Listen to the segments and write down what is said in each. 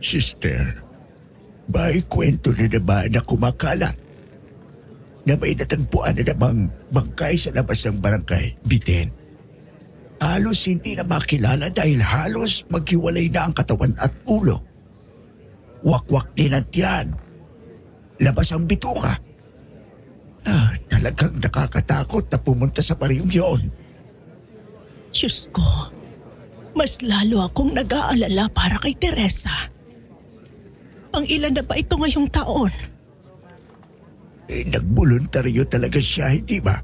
Sister, may kwento na naman na kumakalat na may natagpuan na namang bangkay sa labas ng barangay, Bitin. Halos hindi na makilala dahil halos maghiwalay na ang katawan at ulo. Wakwak din ang tiyan. Labas ang bituka. Talagang nakakatakot na pumunta sa baryong yun. Diyos ko, mas lalo akong nag-aalala para kay Teresa. Pang-ilan na ba ito ngayong taon? Nagboluntaryo talaga siya, hindi ba?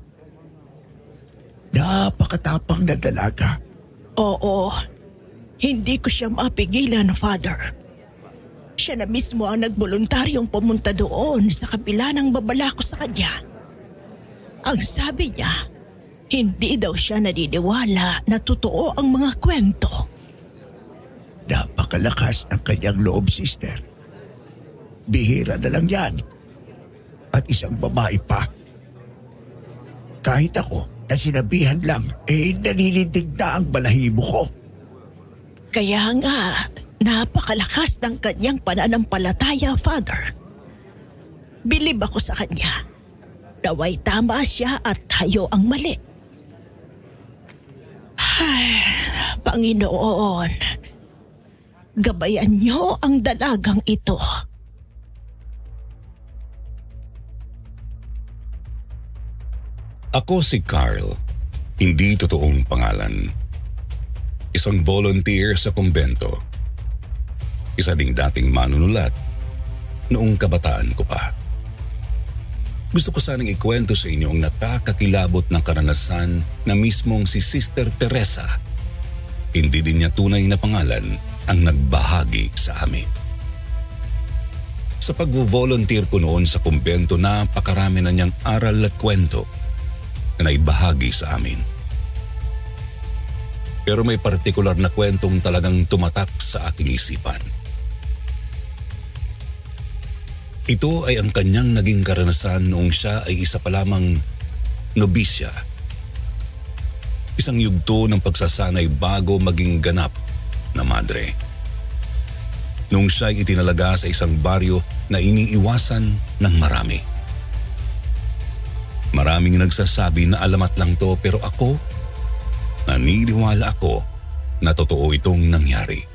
Napakatapang na dalaga. Oo, hindi ko siya mapigilan, Father. Siya na mismo ang nagboluntaryong pumunta doon sa kabila ng babala ko sa kanya. Ang sabi niya, hindi daw siya naniniwala na totoo ang mga kwento. Napakalakas ng kanyang loob, sister. Bihira na lang yan. At isang babae pa. Kahit ako na sinabihan lang, naninindig na ang balahibo ko. Kaya nga, napakalakas ng kanyang pananampalataya, Father. Bilib ako sa kanya. Naway tama siya at tayo ang mali. Ay, Panginoon, gabayan niyo ang dalagang ito. Ako si Carl, hindi totoong pangalan. Isang volunteer sa kumbento. Isa ding dating manunulat noong kabataan ko pa. Gusto ko sanang ikwento sa inyo ang nakakakilabot na karanasan na mismong si Sister Teresa. Hindi din niya tunay na pangalan ang nagbahagi sa amin. Sa pag-volunteer ko noon sa kumbento, napakarami na niyang aral at kwento na naibahagi sa amin. Pero may partikular na kwentong talagang tumatak sa aking isipan. Ito ay ang kanyang naging karanasan noong siya ay isa pa lamang nobisya. Isang yugto ng pagsasanay bago maging ganap na madre. Noong siya ay itinalaga sa isang baryo na iniiwasan ng marami. Maraming nagsasabi na alamat lang to, pero ako, naniniwala ako na totoo itong nangyari.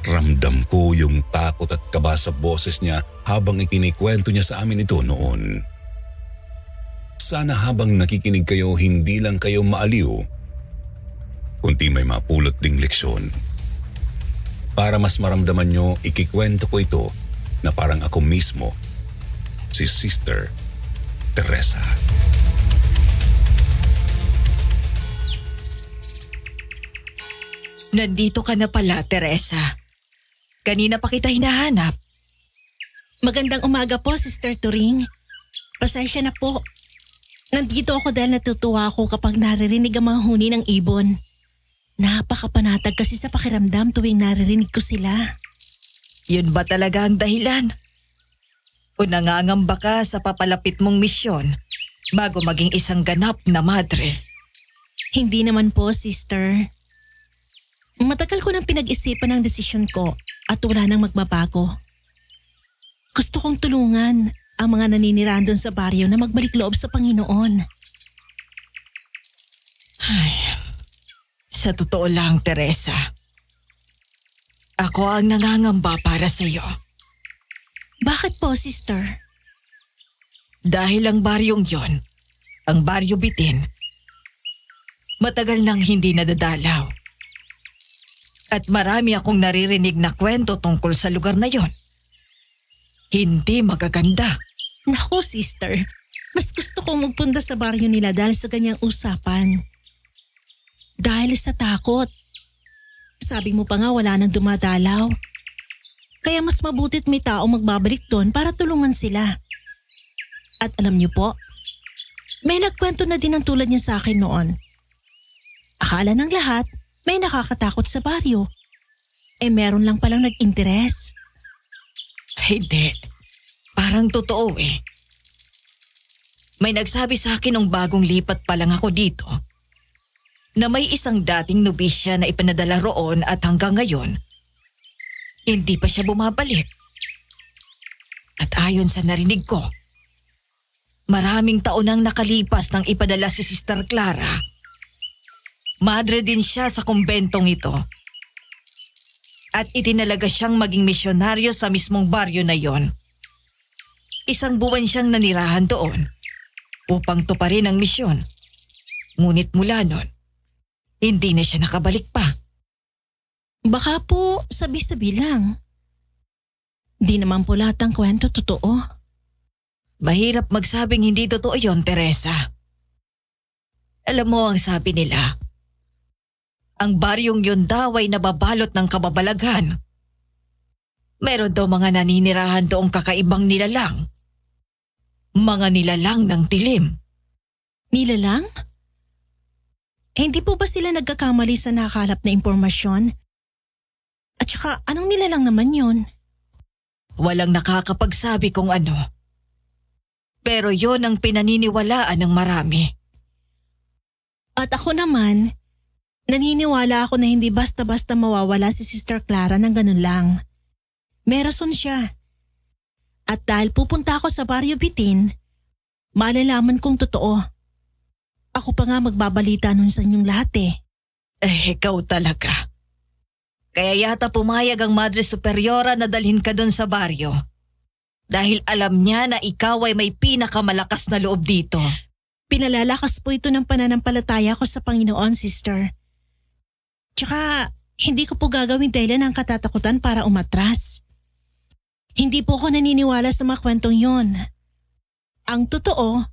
Ramdam ko yung takot at kaba sa boses niya habang ikinikwento niya sa amin ito noon. Sana habang nakikinig kayo, hindi lang kayo maaliw, kundi may mapulot ding leksyon. Para mas maramdaman nyo, ikikwento ko ito na parang ako mismo, si Sister Teresa. Nandito ka na pala, Teresa. Kanina pa kita hinahanap. Magandang umaga po, Sister Turing. Pasensya na po. Nandito ako dahil natutuwa ako kapag naririnig ang mga huni ng ibon. Napakapanatag kasi sa pakiramdam tuwing naririnig ko sila. Yun ba talaga ang dahilan? O nangangamba ka sa papalapit mong misyon bago maging isang ganap na madre? Hindi naman po, Sister. Matagal ko nang pinag-isipan ang desisyon ko at wala nang magbabago. Gusto kong tulungan ang mga naninirahan doon sa baryo na magbalik loob sa Panginoon. Ay, sa totoo lang, Teresa, ako ang nangangamba para sa iyo. Bakit po, Sister? Dahil ang baryong yon, ang Baryo Bitin, matagal nang hindi nadadalaw. At marami akong naririnig na kwento tungkol sa lugar na yon. Hindi magaganda. Naku, Sister, mas gusto kong magpunta sa baryo nila dahil sa ganyang usapan. Dahil sa takot. Sabi mo pa nga wala nang dumadalaw. Kaya mas mabutit may tao magbabalik doon para tulungan sila. At alam niyo po, may nagkwento na din ang tulad niya sa akin noon. Akala ng lahat, may nakakatakot sa baryo. Meron lang palang nag-interes. Hindi. Parang totoo eh. May nagsabi sa akin nung bagong lipat pa lang ako dito na may isang dating nobisya na ipanadala roon at hanggang ngayon, hindi pa siya bumabalik. At ayon sa narinig ko, maraming taon nang nakalipas nang ipadala si Sister Clara. Madre din siya sa kumbentong ito. At itinalaga siyang maging misyonaryo sa mismong baryo na yon. 1 buwan siyang nanirahan doon upang tuparin ang misyon. Ngunit mula nun, hindi na siya nakabalik pa. Baka po sabi-sabi lang. Di naman po lahat ng kwento totoo. Mahirap magsabing hindi totoo yon, Teresa. Alam mo ang sabi nila, ang baryong yun daw ay nababalot ng kababalaghan. Meron daw mga naninirahan doong kakaibang nilalang. Mga nilalang ng dilim. Nilalang? Hindi po ba sila nagkakamali sa nakakalap na impormasyon? At saka anong nilalang naman yun? Walang nakakapagsabi kung ano. Pero yon ang pinaniniwalaan ng marami. At ako naman, naniniwala ako na hindi basta-basta mawawala si Sister Clara ng ganun lang. May rason siya. At dahil pupunta ako sa Baryo Bitin, malalaman kong totoo. Ako pa nga magbabalita nun sa inyong lahat eh. Ikaw talaga. Kaya yata pumayag ang Madre Superiora na dalhin ka doon sa baryo. Dahil alam niya na ikaw ay may pinakamalakas na loob dito. Pinalalakas po ito ng pananampalataya ko sa Panginoon, Sister. Tsaka, hindi ko po gagawin dahilan ng katatakutan para umatras. Hindi po ako naniniwala sa mga kwentong yon. Ang totoo,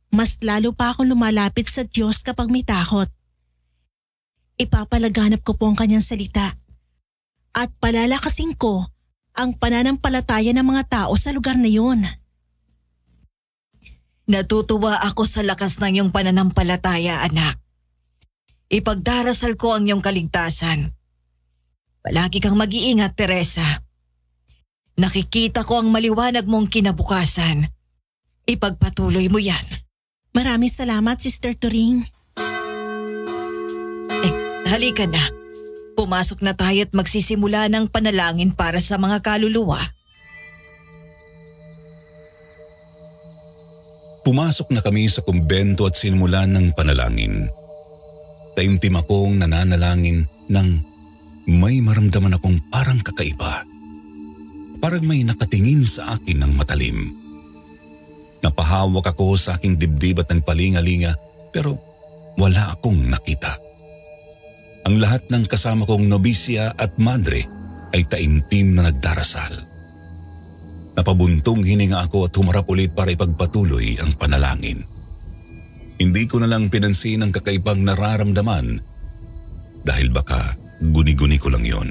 mas lalo pa akong lumalapit sa Diyos kapag may takot. Ipapalaganap ko po ang kanyang salita. At palalakasin ko ang pananampalataya ng mga tao sa lugar na yun. Natutuwa ako sa lakas ng iyong pananampalataya, anak. Ipagdarasal ko ang iyong kaligtasan. Palagi kang mag-iingat, Teresa. Nakikita ko ang maliwanag mong kinabukasan. Ipagpatuloy mo yan. Maraming salamat, Sister Turing. Halika na. Pumasok na tayo at magsisimula ng panalangin para sa mga kaluluwa. Pumasok na kami sa kumbento at sinimulan ng panalangin. Taimtim akong nananalangin nang may maramdaman akong parang kakaiba. Parang may nakatingin sa akin ng matalim. Napahawak ako sa aking dibdib at nagpalingalinga pero wala akong nakita. Ang lahat ng kasama kong nobisya at madre ay taimtim na nagdarasal. Napabuntong hininga ako at humarap ulit para ipagpatuloy ang panalangin. Hindi ko na lang pinansin ang kakaibang nararamdaman dahil baka guni-guni ko lang yon.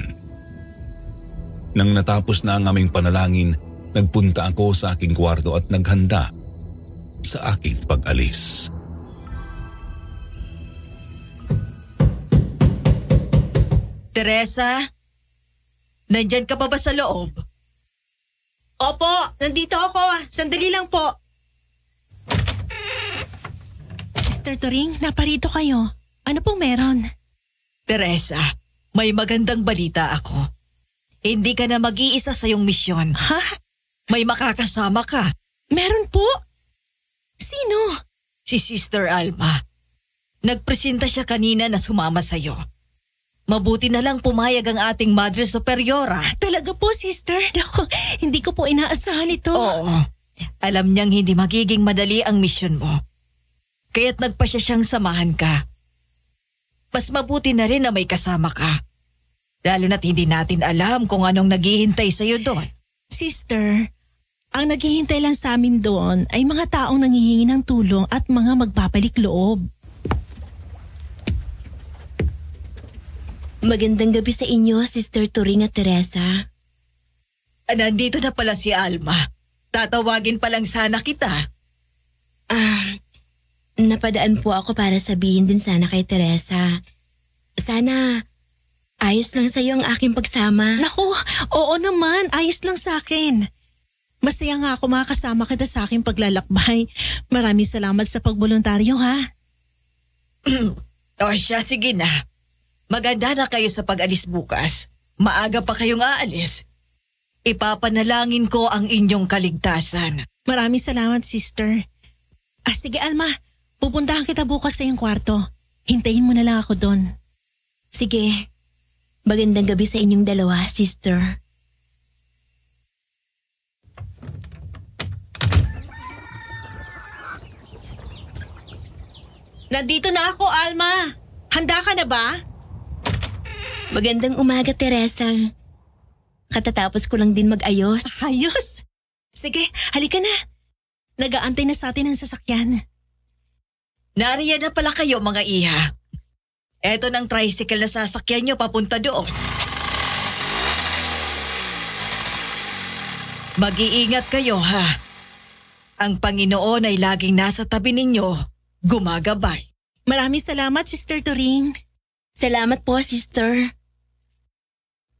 Nang natapos na ang aming panalangin, nagpunta ako sa aking kwarto at naghanda sa aking pag-alis. Teresa, nandyan ka pa ba sa loob? Opo, nandito ako. Sandali lang po. Sister Turing, naparito kayo. Ano pong meron? Teresa, may magandang balita ako. Hindi ka na mag-iisa sa iyong misyon. Ha? May makakasama ka. Meron po? Sino? Si Sister Alma. Nagpresenta siya kanina na sumama sa iyo. Mabuti na lang pumayag ang ating Madre Superiora. Talaga po, Sister? Naku, hindi ko po inaasahan ito. Oo. Alam niyang hindi magiging madali ang misyon mo. Kaya't nagpasya siyang samahan ka. Mas mabuti na rin na may kasama ka. Lalo na't hindi natin alam kung anong naghihintay sa iyo doon. Sister, ang naghihintay lang sa amin doon ay mga taong nanghihingi ng tulong at mga magpapalik loob. Magandang gabi sa inyo, Sister Turing at Teresa. Nandito na pala si Alma. Tatawagin pa lang sana kita. Napadaan po ako para sabihin din sana kay Teresa. Sana ayos lang sa'yo ang aking pagsama. Naku, oo naman, ayos lang sa akin. Masaya nga ako makakasama kita sa aking paglalakbay. Maraming salamat sa pagboluntaryo, ha? O siya, sige na. Maganda na kayo sa pag-alis bukas. Maaga pa kayong aalis. Ipapanalangin ko ang inyong kaligtasan. Maraming salamat, sister. Sige, Alma. Pupuntahan kita bukas sa iyong kwarto. Hintayin mo na lang ako doon. Sige. Magandang gabi sa inyong dalawa, sister. Nandito na ako, Alma. Handa ka na ba? Magandang umaga, Teresa. Katatapos ko lang din mag-ayos. Ayos. Sige, halika na. Nag-aantay na sa atin ang sasakyan. Nariyan na pala kayo mga iha. Eto ng tricycle na sasakyan nyo papunta doon. Mag-iingat kayo ha. Ang Panginoon ay laging nasa tabi ninyo, gumagabay. Maraming salamat, Sister Turing. Salamat po, sister.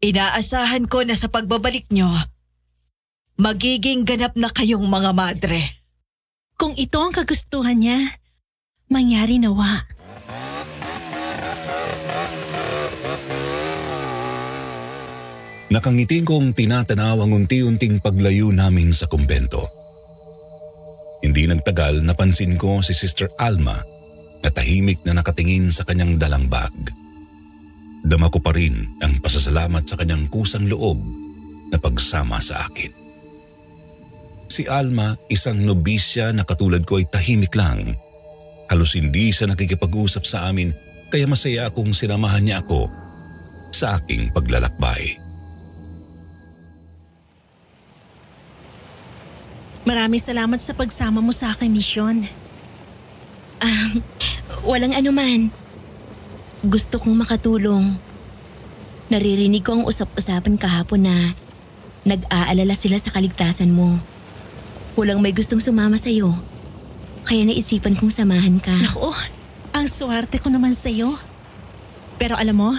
Inaasahan ko na sa pagbabalik nyo, magiging ganap na kayong mga madre. Kung ito ang kagustuhan niya, mangyari nawa. Nakangiti kong tinatanaw ang unti-unting paglayo namin sa kumbento. Hindi nagtagal napansin ko si Sister Alma na tahimik na nakatingin sa kanyang dalang bag. Dama ko pa rin ang pasasalamat sa kanyang kusang loob na pagsama sa akin. Si Alma, isang nobisya na katulad ko ay tahimik lang. Halos hindi siya nakikipag-usap sa amin kaya masaya akong sinamahan niya ako sa aking paglalakbay. Maraming salamat sa pagsama mo sa aking misyon. Walang anuman. Gusto kong makatulong. Naririnig ko ang usap-usapan kahapon na nag-aalala sila sa kaligtasan mo. Walang may gustong sumama sa'yo. Kaya naisipan kong samahan ka. Naku, ang swerte ko naman sa'yo. Pero alam mo,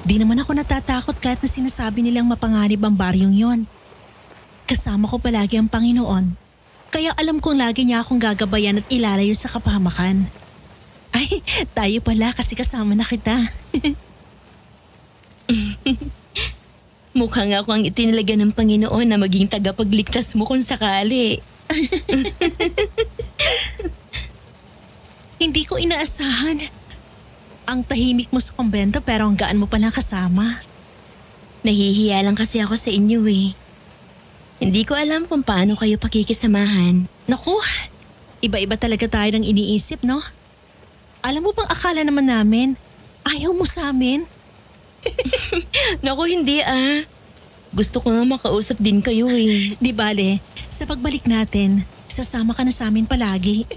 di naman ako natatakot kahit na sinasabi nilang mapanganib ang baryong yon. Kasama ko palagi ang Panginoon. Kaya alam kong lagi niya akong gagabayan at ilalayo sa kapahamakan. Ay, tayo pala kasi kasama na kita. Mukhang ako ang itinalaga ng Panginoon na maging tagapagligtas mo kung sakali. Hindi ko inaasahan. Ang tahimik mo sa kumbento pero ang gaan mo palang kasama. Nahihiya lang kasi ako sa inyo eh. Hindi ko alam kung paano kayo pakikisamahan. Naku, iba-iba talaga tayo ng iniisip, no? Alam mo bang akala naman namin, ayaw mo sa amin? Naku, hindi ah. Gusto ko nga makausap din kayo eh. Di bale, sa pagbalik natin, sasama ka na sa amin palagi.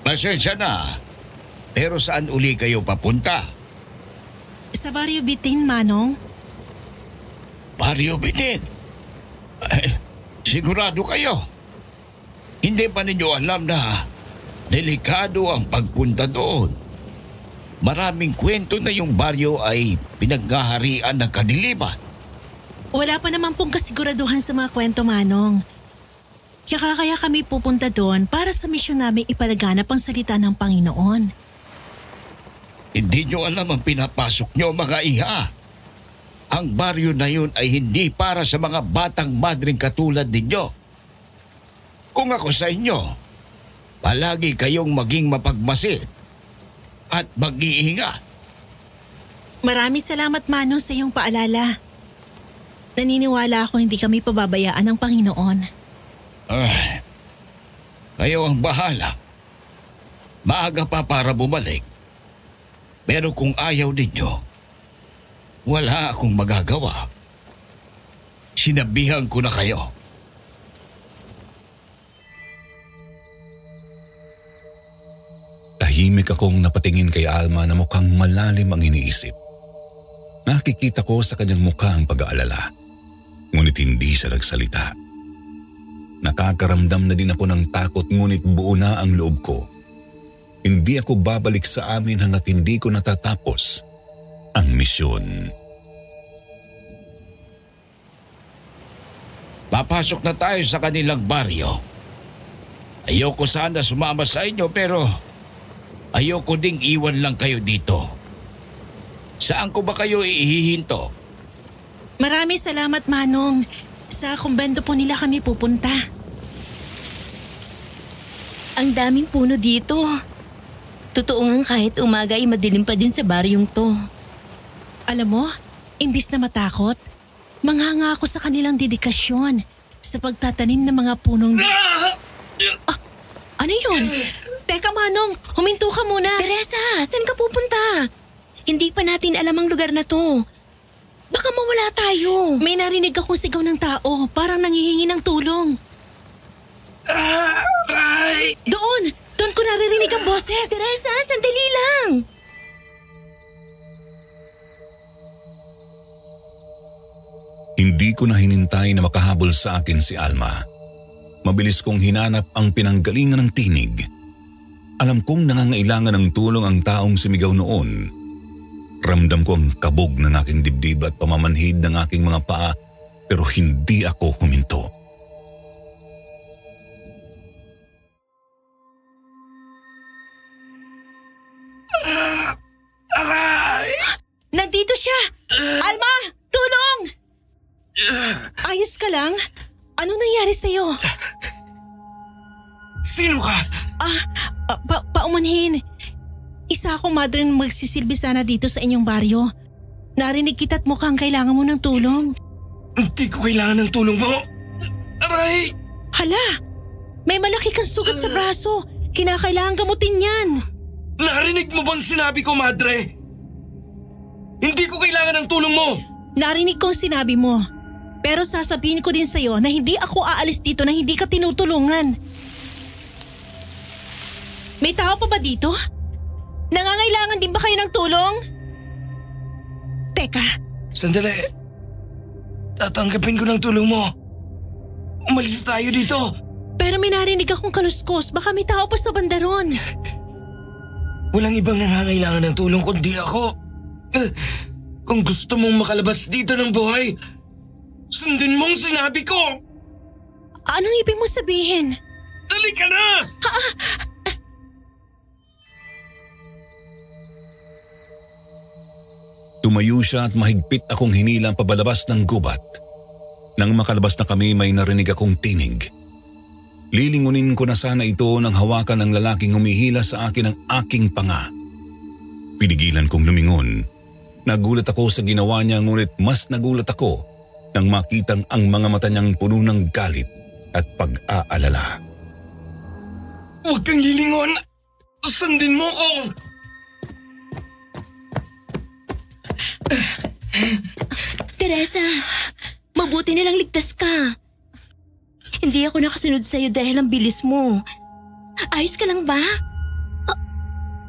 Pasensya na. Pero saan uli kayo papunta? Sa Barrio Bitin, Manong. Barrio Bitin? Sigurado kayo? Hindi pa ninyo alam na delikado ang pagpunta doon. Maraming kwento na yung baryo ay pinaghaharian ng kadiliman. Wala pa naman pong kasiguraduhan sa mga kwento, Manong. Tsaka kaya kami pupunta doon para sa misyon namin ipalaganap ang salita ng Panginoon. Hindi nyo alam ang pinapasok nyo, mga iha. Ang baryo na yun ay hindi para sa mga batang madring katulad ninyo. Kung ako sa inyo, palagi kayong maging mapagmasid at mag-iingat. Maraming salamat, Manong, sa iyong paalala. Naniniwala ako hindi kami pababayaan ng Panginoon. Ay, kayo ang bahala. Maaga pa para bumalik. Pero kung ayaw ninyo, wala akong magagawa. Sinabihan ko na kayo. Tahimik akong napatingin kay Alma na mukhang malalim ang iniisip. Nakikita ko sa kanyang mukha ang pag-aalala. Ngunit hindi siya nagsalita. Nakakaramdam na din ako ng takot ngunit buo na ang loob ko. Hindi ako babalik sa amin hanggat hindi ko natatapos ang misyon. Papasok na tayo sa kanilang baryo. Ayoko sana sumama sa inyo pero ayoko ding iwan lang kayo dito. Saan ko ba kayo ihihinto? Maraming salamat, Manong. Sa kumbento po nila kami pupunta. Ang daming puno dito. Totoo nga kahit umaga ay madilim pa din sa baryong to. Alam mo, imbis na matakot, manghanga ako sa kanilang dedikasyon sa pagtatanim ng mga punong... Ano yun? Teka, Manong, huminto ka muna. Teresa, saan ka pupunta? Hindi pa natin alam ang lugar na to. Baka mawala tayo. May narinig akong sigaw ng tao, parang nanghihingi ng tulong. Doon ko naririnig ang boses. Teresa, sandali lang. Hindi ko na hinintay na makahabol sa akin si Alma. Mabilis kong hinanap ang pinanggalingan ng tinig. Alam kong nangangailangan ng tulong ang taong sumigaw noon. Ramdam ko ang kabog ng aking dibdib at pamamanhid ng aking mga paa, pero hindi ako huminto. Nandito siya! Alma! Tulong! Ayos ka lang? Anong nangyari sa'yo? Sino ka? Paumanhin. Isa akong madre na magsisilbi sana dito sa inyong baryo. Narinig kita't mukhang kailangan mo ng tulong. Hindi ko kailangan ng tulong mo. Aray! Hala! May malaki kang sugat sa braso. Kinakailangan gamutin yan. Narinig mo bang sinabi ko, madre? Hindi ko kailangan ng tulong mo. Narinig ko ang sinabi mo. Pero sasabihin ko din sa'yo na hindi ako aalis dito na hindi ka tinutulungan. May tao pa ba dito? Nangangailangan din ba kayo ng tulong? Teka. Sandali. Tatanggapin ko ng tulong mo. Umalis tayo dito. Pero may narinig akong kaluskos. Baka may tao pa sa banda ron. Walang ibang nangangailangan ng tulong kundi ako. Kung gusto mong makalabas dito ng buhay, sundin mong sinabi ko. Anong ibig mo sabihin? Dali ka na! Tumayo siya at mahigpit akong hinilang pabalabas ng gubat. Nang makalabas na kami, may narinig akong tinig. Lilingunin ko na sana ito nang hawakan ng lalaking humihila sa akin ang aking panga. Pinigilan kong lumingon. Nagulat ako sa ginawa niya, ngunit mas nagulat ako nang makitang ang mga mata niyang puno ng galit at pag-aalala. Huwag kang lilingon! Sundin mo ko! Teresa, mabuti nilang ligtas ka. Hindi ako nakasunod sa'yo dahil ang bilis mo. Ayos ka lang ba?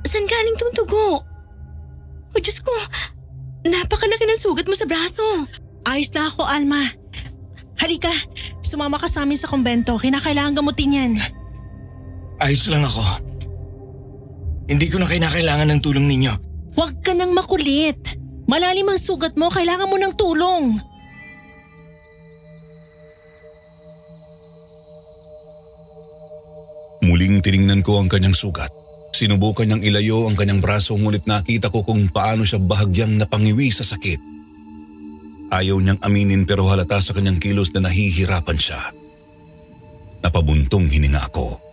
Saan galing tong tugo? O Diyos ko, napakalaki ng sugat mo sa braso. Ayos na ako, Alma. Halika, sumama ka sa amin sa kumbento. Kinakailangan gamutin yan. Ayos lang ako. Hindi ko na kinakailangan ng tulong ninyo. Huwag ka nang makulit. Malalim ang sugat mo, kailangan mo ng tulong. Muling tiningnan ko ang kanyang sugat. Sinubukan niyang ilayo ang kanyang braso, ngunit nakita ko kung paano siya bahagyang napangiwi sa sakit. Ayaw niyang aminin pero halata sa kanyang kilos na nahihirapan siya. Napabuntong hininga ako.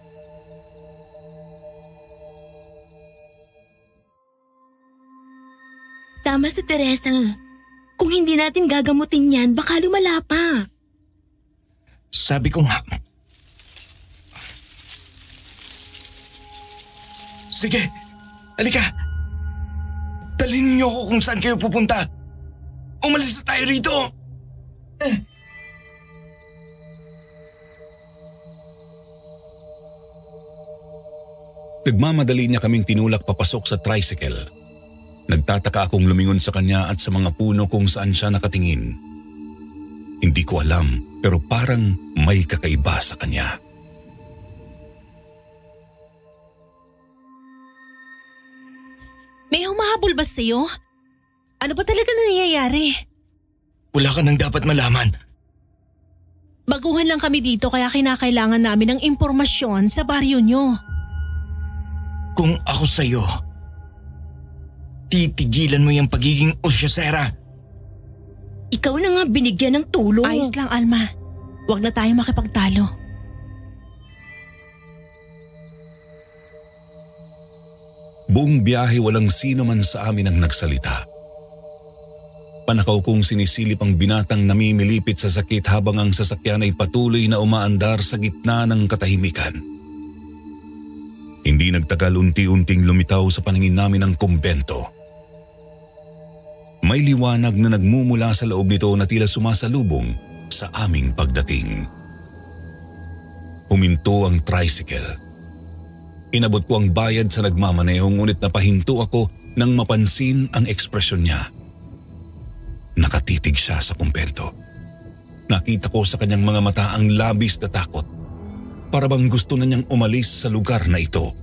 Tama si Teresa. Kung hindi natin gagamutin yan, baka lumala pa. Sabi ko nga. Sige, halika. Dalhin niyo ako kung saan kayo pupunta. Umalis na tayo rito. Nagmamadali niya kaming tinulak papasok sa tricycle. Nagtataka akong lumingon sa kanya at sa mga puno kung saan siya nakatingin. Hindi ko alam, pero parang may kakaiba sa kanya. May humahabol ba sa'yo? Ano ba talaga nangyayari? Wala ka nang dapat malaman. Baguhan lang kami dito kaya kinakailangan namin ng impormasyon sa baryo nyo. Kung ako sa'yo, titigilan mo yung pagiging usyasera. Ikaw na nga binigyan ng tulong. Ayos lang, Alma. Huwag na tayo makipagtalo. Buong biyahe walang sino man sa amin ang nagsalita. Panakaw kong sinisilip ang binatang namimilipit sa sakit habang ang sasakyan ay patuloy na umaandar sa gitna ng katahimikan. Hindi nagtagal, unti-unting lumitaw sa paningin namin ang kumbento. May liwanag na nagmumula sa loob nito na tila sumasalubong sa aming pagdating. Huminto ang tricycle. Inabot ko ang bayad sa nagmamaneho, ngunit napahinto ako nang mapansin ang ekspresyon niya. Nakatitig siya sa kumpento. Nakita ko sa kanyang mga mata ang labis na takot. Para bang gusto na niyang umalis sa lugar na ito.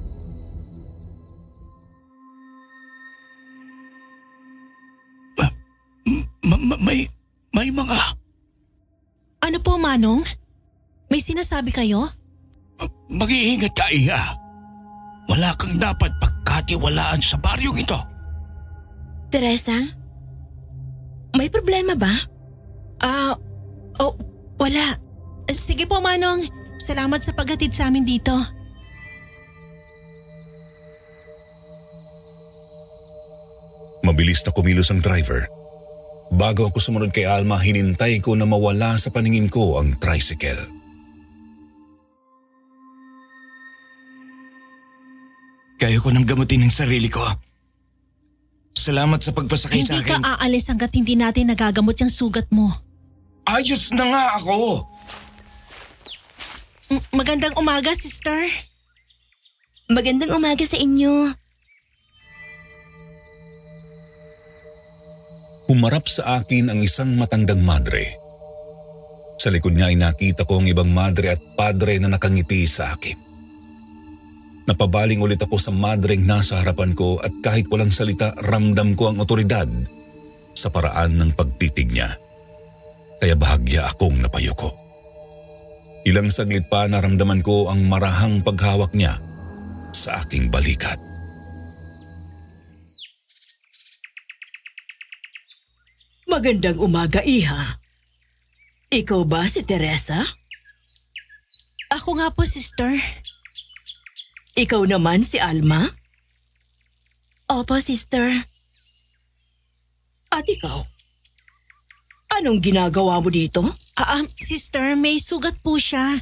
May mga... Ano po, Manong? May sinasabi kayo? Mag-iingat ka, Iha. Wala kang dapat pagkatiwalaan sa baryong ito. Teresa? May problema ba? Wala. Sige po, Manong. Salamat sa paghatid sa amin dito. Mabilis na kumilos ang driver. Bago ako sumunod kay Alma, hinintay ko na mawala sa paningin ko ang tricycle. Kaya ko nang gamutin ang sarili ko. Salamat sa pagpasakay sa Hindi akin. ka aalis hanggat hindi natin nagagamot yung sugat mo. Ayos na nga ako. Magandang umaga, sister. Magandang umaga sa inyo. Humarap sa akin ang isang matandang madre. Sa likod niya ay nakita ko ang ibang madre at padre na nakangiti sa akin. Napabaling ulit ako sa madreng nasa harapan ko at kahit walang salita, ramdam ko ang otoridad sa paraan ng pagtitig niya. Kaya bahagya akong napayuko. Ilang saglit pa naramdaman ko ang marahang paghawak niya sa aking balikat. Magandang umaga, Iha. Ikaw ba si Teresa? Ako nga po, sister. Ikaw naman si Alma? Opo, sister. At ikaw? Anong ginagawa mo dito? Sister, may sugat po siya.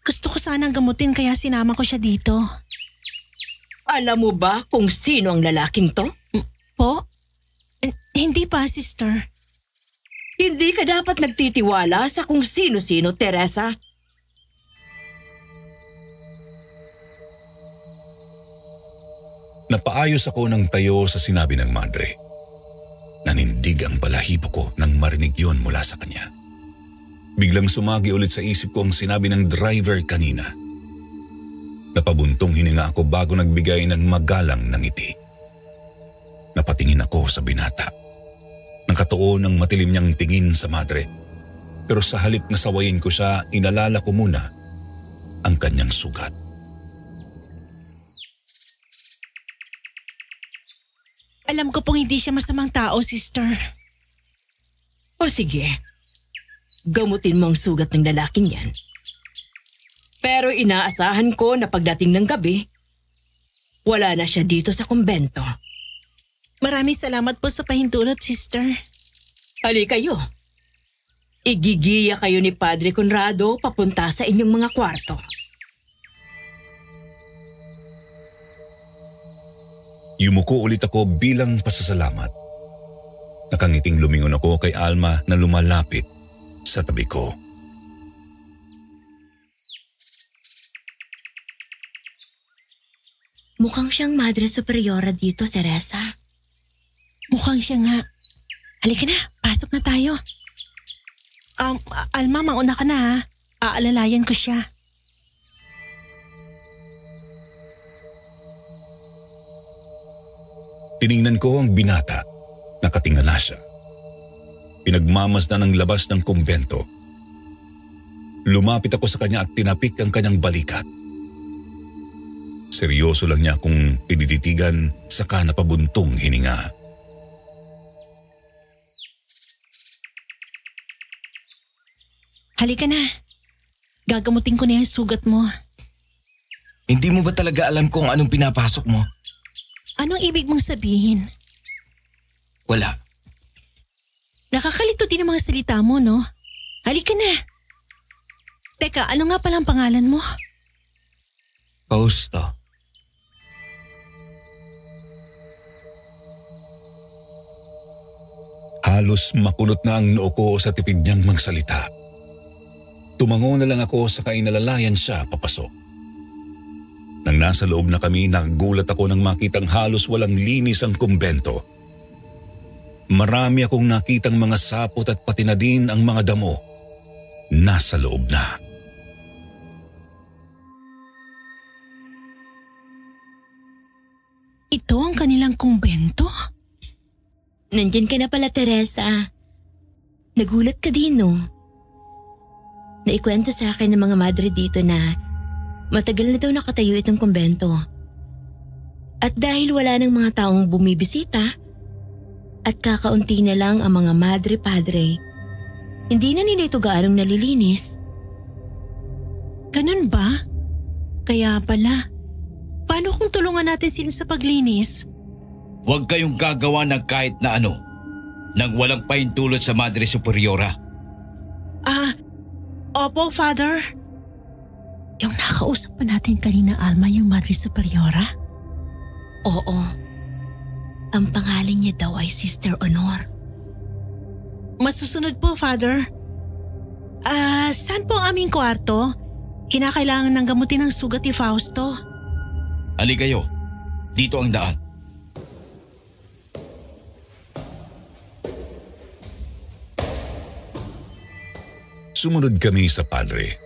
Gusto ko sanang gamutin kaya sinama ko siya dito. Alam mo ba kung sino ang lalaking to? Po? Hindi pa, sister. Hindi ka dapat nagtitiwala sa kung sino-sino, Teresa. Napaayos ako ng tayo sa sinabi ng madre. Nanindig ang balahibo ko nang marinig yon mula sa kanya. Biglang sumagi ulit sa isip ko ang sinabi ng driver kanina. Napabuntong hininga ako bago nagbigay ng magalang ng ngiti. Napatingin ako sa binata. Nakatuon ang matilim niyang tingin sa madre. Pero sa halip na sawayin ko siya, inalala ko muna ang kanyang sugat. Alam ko pong hindi siya masamang tao, sister. O sige, gamutin mo ang sugat ng lalaking yan. Pero inaasahan ko na pagdating ng gabi, wala na siya dito sa kumbento. Maraming salamat po sa pahintulot, sister. Hali kayo. Igigiya kayo ni Padre Conrado papunta sa inyong mga kwarto. Yumuko ulit ako bilang pasasalamat. Nakangiting lumingon ako kay Alma na lumalapit sa tabi ko. Mukhang siyang Madre Superiora dito, Teresa. Mukhang siya nga. Halika na, pasok na tayo. Alma, mauna ka na ha. Aalalayan ko siya. Tiningnan ko ang binata. Nakatingala siya. Pinagmamasdan ang labas ng kumbento. Lumapit ako sa kanya at tinapik ang kanyang balikat. Seryoso lang niya akong tinititigan saka napabuntong hininga. Halika na. Gagamutin ko na yung sugat mo. Hindi mo ba talaga alam kung anong pinapasok mo? Anong ibig mong sabihin? Wala. Nakakalito din ang mga salita mo, no? Halika na. Teka, ano nga palang pangalan mo? Fausto. Halos makunot na ang noo ko sa tipid niyang magsalita. Tumango na lang ako sa kainalalayan siya papasok. Nang nasa loob na kami, nagulat ako nang makitang halos walang linis ang kumbento. Marami akong nakitang mga sapot at pati na din ang mga damo. Nasa loob na. Ito ang kanilang kumbento? Nandyan ka na pala, Teresa. Nagulat ka din, no? Naikwento sa akin ng mga madre dito na matagal na daw nakatayo itong kumbento. At dahil wala ng mga taong bumibisita at kakaunti na lang ang mga madre-padre, hindi na nila ito gaanong nalilinis. Ganun ba? Kaya pala. Paano kung tulungan natin sila sa paglinis? Huwag kayong gagawa ng kahit na ano nang walang pahintulot sa Madre Superiora. Opo, Father. Yung nakausap pa natin kanina, Alma, yung Madre Superiora? Oo. Ang pangalan niya daw ay Sister Honor. Masusunod po, Father. Saan po ang aming kwarto? Kinakailangan ng gamutin ng sugat ni Fausto. Ali kayo, dito ang daan. Sumunod kami sa padre.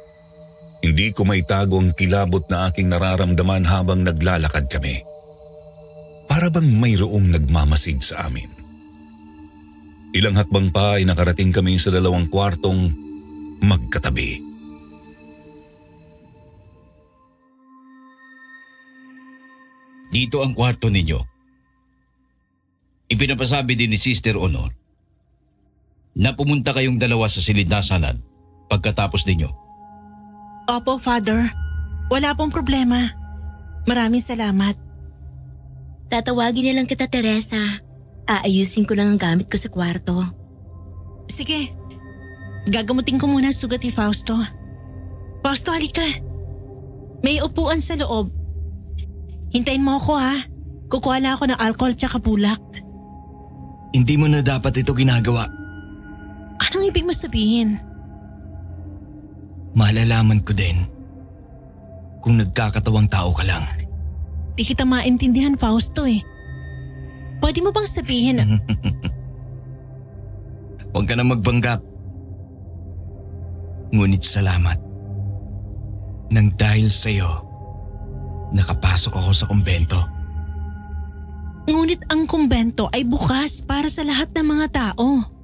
Hindi ko maitago ang kilabot na aking nararamdaman habang naglalakad kami. Para bang mayroong nagmamasid sa amin. Ilang hakbang pa ay nakarating kami sa dalawang kwartong magkatabi. Dito ang kwarto ninyo. Ipinapasabi din ni Sister Honor na pumunta kayong dalawa sa silid-nasanan pagkatapos ninyo. Opo, Father. Wala pong problema. Maraming salamat. Tatawagin na lang kita, Teresa. Aayusin ko lang ang gamit ko sa kwarto. Sige. Gagamutin ko muna ang sugat ni Fausto. Fausto, halika. May upuan sa loob. Hintayin mo ako, ha? Kukuha lang ako ng alcohol tsaka bulak. Hindi mo na dapat ito ginagawa. Anong ibig mo sabihin? Malalaman ko din kung nagkakatawang tao ka lang. Di kita maintindihan, Fausto eh. Pwede mo bang sabihin? Huwag ka na magbanggap. Ngunit salamat. Nang dahil sa'yo, nakapasok ako sa kumbento. Ngunit ang kumbento ay bukas para sa lahat ng mga tao.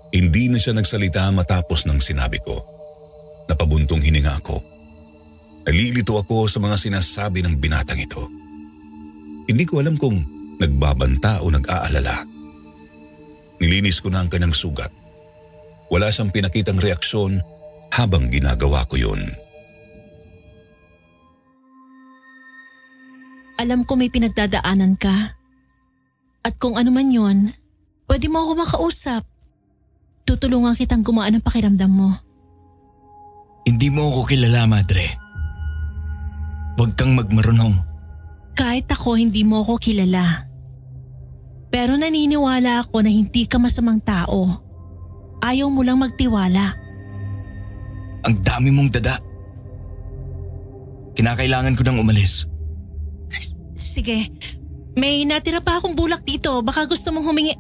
Hindi na siya nagsalita matapos ng sinabi ko. Napabuntong hininga ako. Nalilito ako sa mga sinasabi ng binatang ito. Hindi ko alam kung nagbabanta o nag-aalala. Nilinis ko na ang kanyang sugat. Wala siyang pinakitang reaksyon habang ginagawa ko yun. Alam ko may pinagdadaanan ka. At kung ano man yun, pwede mo ako makausap. Tutulungan kitang gumaan ang pakiramdam mo. Hindi mo ako kilala, Madre. Huwag kang magmarunong. Kahit ako hindi mo ako kilala. Pero naniniwala ako na hindi ka masamang tao. Ayaw mo lang magtiwala. Ang dami mong dada. Kinakailangan ko nang umalis. Sige. May natira pa akong bulak dito. Baka gusto mong humingi.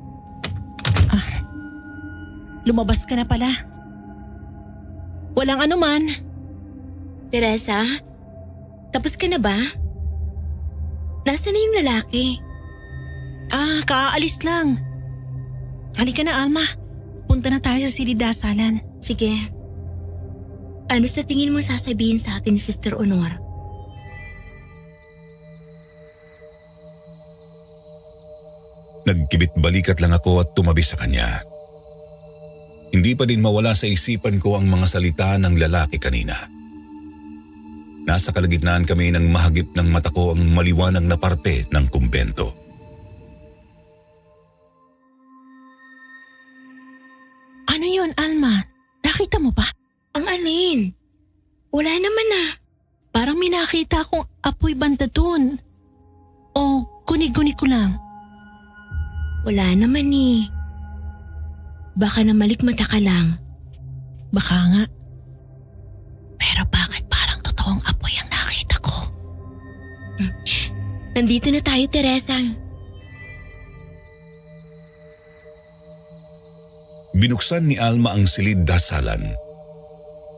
Lumabas ka na pala. Walang anuman. Teresa, tapos ka na ba? Nasaan na yung lalaki? Kaalis lang. Halika na, Alma. Punta na tayo sa silid-dasalan. Sige. Ano sa tingin mo sasabihin sa atin ni Sister Honor? Nagkibit balikat lang ako at tumabi sa kanya. Hindi pa din mawala sa isipan ko ang mga salita ng lalaki kanina. Nasa kalagitnaan kami ng mahagip ng mata ko ang maliwanag na parte ng kumbento. Ano yun, Alma? Nakita mo ba? Ang alin? Wala naman ah. Parang may nakita akong apoy banda dun. O guni-guni ko lang. Wala naman eh. Baka namalikmata ka lang. Baka nga. Pero bakit parang totoong apoy ang nakita ko? Nandito na tayo, Teresa. Binuksan ni Alma ang silid dasalan.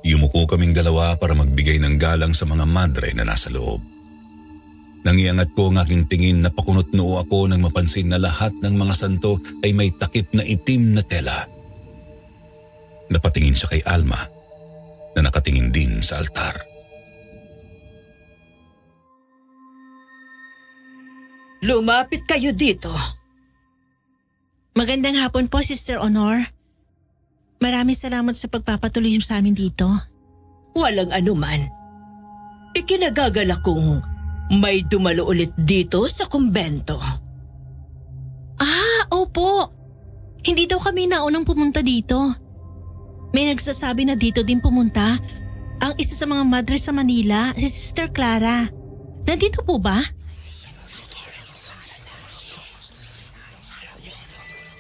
Yumuko kaming dalawa para magbigay ng galang sa mga madre na nasa loob. Nangiangat ko ang aking tingin na pakunot noo ako nang mapansin na lahat ng mga santo ay may takip na itim na tela. Napatingin siya kay Alma na nakatingin din sa altar. Lumapit kayo dito. Magandang hapon po, Sister Honor. Maraming salamat sa pagpapatuloy sa amin dito. Walang anuman. Ikinagagalak kong may dumalo ulit dito sa kumbento. Ah, opo. Hindi daw kami naunang pumunta dito. May nagsasabi na dito din pumunta ang isa sa mga madre sa Manila, si Sister Clara. Nandito po ba?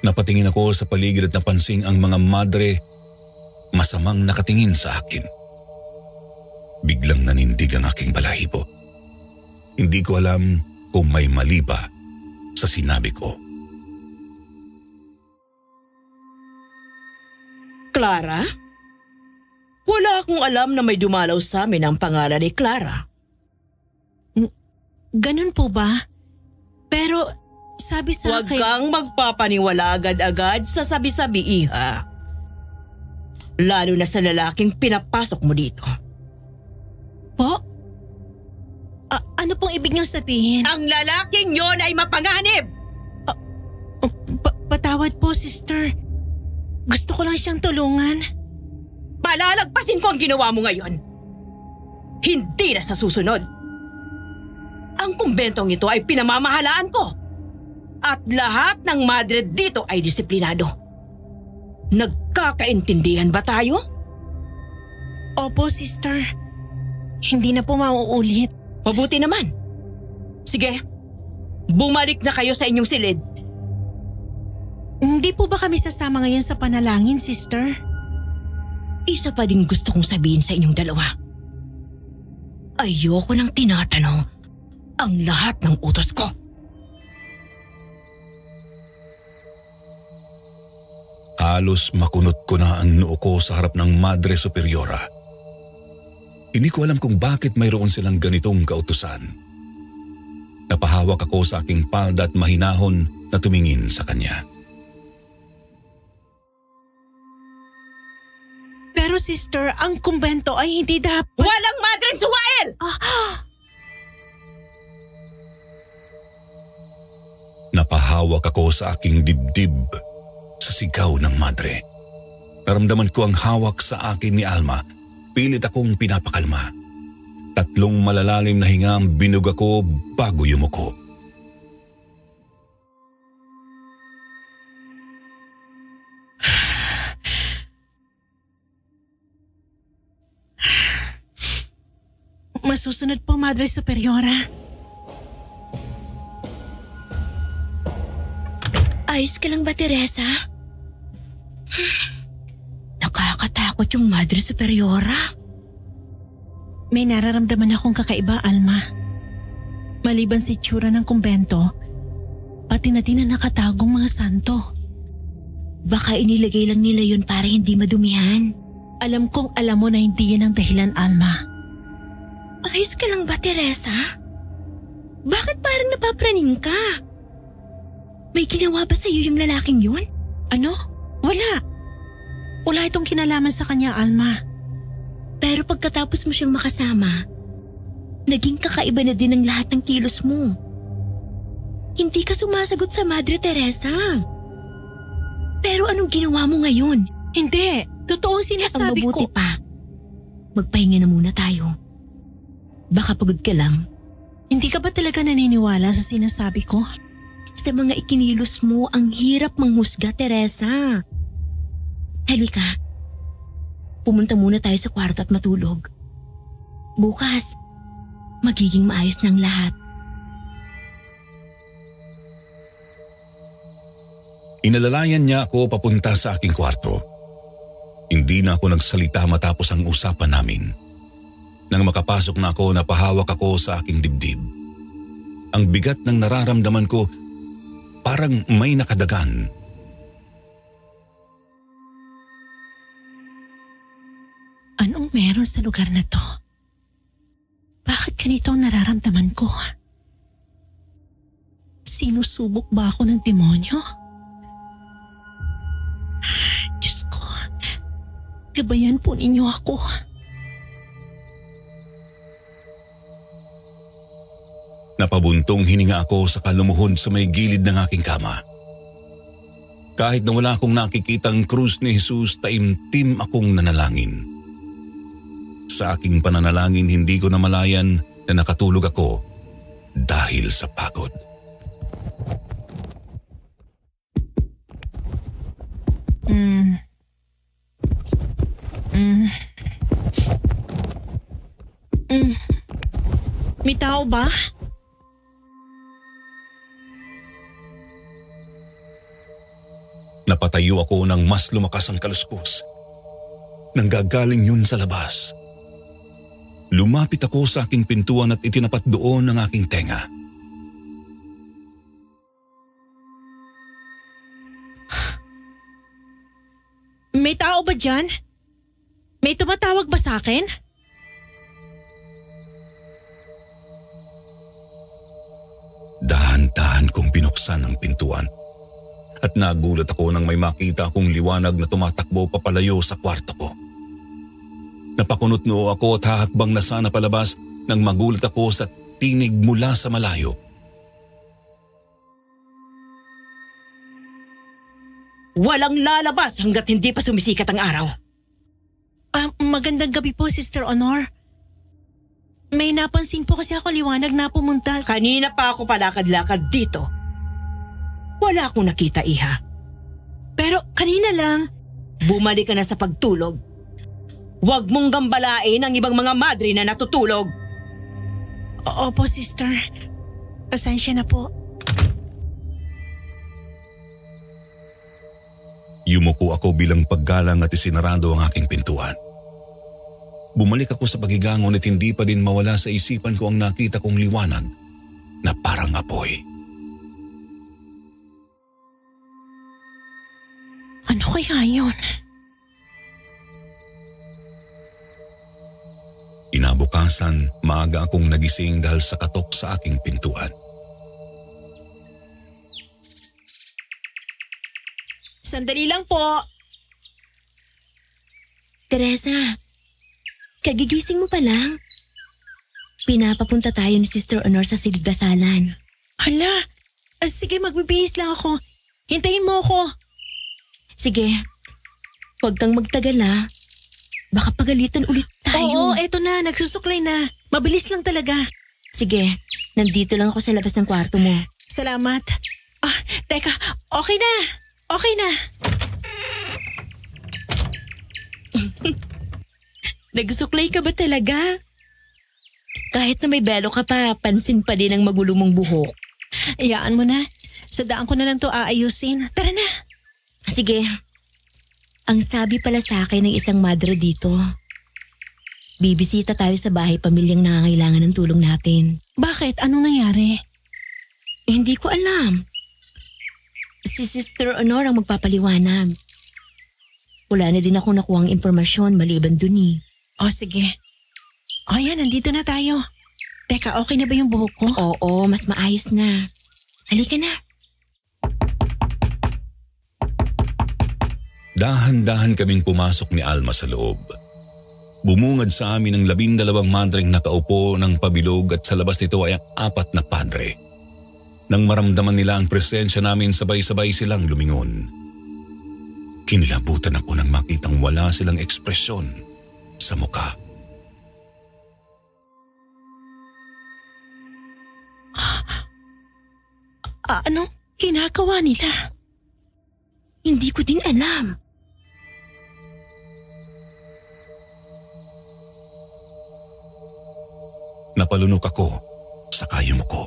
Napatingin ako sa paligid at napansing ang mga madre masamang nakatingin sa akin. Biglang nanindig ang aking balahibo. Hindi ko alam kung may mali ba sa sinabi ko. Clara? Wala akong alam na may dumalaw sa amin ang pangalan ni Clara. Ganun po ba? Pero sabi sa Huwag akin… kang magpapaniwala agad-agad sa sabi-sabi, iha. Lalo na sa lalaking pinapasok mo dito. Po? Ano pong ibig niyong sabihin? Ang lalaking yon ay mapanganib! Patawad po, Sister. Gusto ko lang siyang tulungan. Palalagpasin ko ang ginawa mo ngayon. Hindi na sa susunod. Ang kumbentong ito ay pinamamahalaan ko. At lahat ng madre dito ay disiplinado. Nagkakaintindihan ba tayo? Opo, Sister. Hindi na po mauulit. Mabuti naman. Sige, bumalik na kayo sa inyong silid. Hindi po ba kami sasama ngayon sa panalangin, Sister? Isa pa din gusto kong sabihin sa inyong dalawa. Ayoko nang tinatanong ang lahat ng utos ko. Halos makunot ko na ang noo ko sa harap ng Madre Superiora. Hindi ko alam kung bakit mayroon silang ganitong kautusan. Napahawak ako sa aking palda at mahinahon na tumingin sa kanya. Pero Sister, ang kumbento ay hindi dapat… Walang madreng suwail! Napahawak ako sa aking dibdib sa sigaw ng madre. Naramdaman ko ang hawak sa akin ni Alma. Pilit akong pinapakalma. 3 malalalim na hinga ang binug ako bago yumuko. Masusunod po, Madre Superiora. Ayos ka lang ba, Teresa? Nakakatakot yung Madre Superiora. May nararamdaman akong kakaiba, Alma. Maliban sa itsura ng kumbento, pati na din ang nakatagong mga santo. Baka inilagay lang nila yun para hindi madumihan. Alam kong alam mo na hindi yan ang dahilan, Alma. Ayos ka lang ba, Teresa? Bakit parang napapraning ka? May ginawa ba sa'yo yung lalaking yun? Ano? Wala. Wala itong kinalaman sa kanya, Alma. Pero pagkatapos mo siyang makasama, naging kakaiba na din ang lahat ng kilos mo. Hindi ka sumasagot sa Madre Teresa. Pero anong ginawa mo ngayon? Hindi, totoo ang sinasabi Ang mabuti ko. pa, magpahinga na muna tayo. Baka pagod ka lang. Hindi ka ba talaga naniniwala sa sinasabi ko? Sa mga ikinilos mo, ang hirap manghusga, Teresa. Halika. Pumunta muna tayo sa kwarto at matulog. Bukas, magiging maayos ng lahat. Inalalayan niya ako papunta sa aking kwarto. Hindi na ako nagsalita matapos ang usapan namin. Nang makapasok na ako, napahawak ako sa aking dibdib. Ang bigat ng nararamdaman ko, parang may nakadagan. Anong meron sa lugar na to? Bakit ganito ang nararamdaman ko? Sinusubok ba ako ng demonyo? Diyos ko, gabayan po ninyo ako. Napabuntong hininga ako sa kalumuhod sa may gilid ng aking kama. Kahit na wala akong nakikitang krus ni Jesus, taimtim akong nanalangin. Sa aking pananalangin, hindi ko namalayan na nakatulog ako dahil sa pagod. May tao ba? Napatayo ako nang mas lumakas ang kaluskos. Nanggagaling yun sa labas. Lumapit ako sa aking pintuan at itinapat doon ang aking tenga. May tao ba dyan? May tumatawag ba sa akin? Dahan-dahan kong binuksan ang pintuan. At nagulat ako nang may makita akong liwanag na tumatakbo papalayo sa kwarto ko. Napakunot noo ako at hahakbang na sana palabas nang magulat ako sa tinig mula sa malayo. Walang lalabas hanggat hindi pa sumisikat ang araw. Magandang gabi po, Sister Honor. May napansin po kasi ako liwanag na pumunta. Kanina pa ako palakad-lakad dito. Wala akong nakita, Iha. Pero kanina lang. Bumalik ka na sa pagtulog. Huwag mong gambalain ang ibang mga madre na natutulog. Opo, Sister. Pasensya na po. Yumuko ako bilang paggalang at isinarado ang aking pintuan. Bumalik ako sa pagigangon at hindi pa din mawala sa isipan ko ang nakita kong liwanag na parang apoy. Ano kaya yun? Inabukasan, maaga akong nagising dahil sa katok sa aking pintuan. Sandali lang po. Teresa, kagigising mo pa lang. Pinapapunta tayo ni Sister Honor sa siligdasalan. Hala, sige magbibihis lang ako. Hintayin mo ako. Sige, huwag kang magtagal ha. Baka pagalitan ulit tayo. Oo, eto na, nagsusuklay na. Mabilis lang talaga. Sige, nandito lang ako sa labas ng kwarto mo. Salamat. Teka, okay na. Okay na. Nagsuklay ka ba talaga? Kahit na may belo ka pa, pansin pa din ang magulo mong buhok. Iyaan mo na. Sa daan ko na lang to aayusin. Tara na. Sige. Ang sabi pala sa akin ng isang madre dito, bibisita tayo sa bahay pamilyang nangangailangan ng tulong natin. Bakit? Anong nangyari? Hindi ko alam. Si Sister Honor ang magpapaliwanag. Wala na din ako nakuhang impormasyon maliban dun eh. Sige. Yan, nandito na tayo. Teka, okay na ba yung buhok ko? Oo, mas maayos na. Halika na. Dahan-dahan kaming pumasok ni Alma sa loob. Bumungad sa amin ang 12 madreng nakaupo ng pabilog at sa labas nito ay ang 4 na padre. Nang maramdaman nila ang presensya namin, sabay-sabay silang lumingon. Kinilabutan ako nang makitang wala silang ekspresyon sa muka. Anong ginagawa nila? Hindi ko din alam. Napalunok ako sa kayumuko.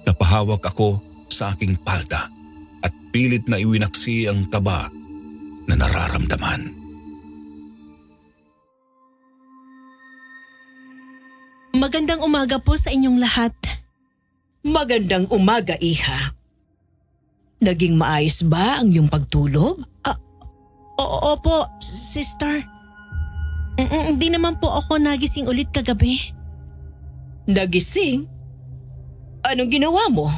Napahawak ako sa aking palda at pilit na iwinaksi ang kaba na nararamdaman. Magandang umaga po sa inyong lahat. Magandang umaga, Iha. Naging maayos ba ang iyong pagtulog? Opo, sister. Hindi naman po ako nagising ulit kagabi. Nagising? Anong ginawa mo?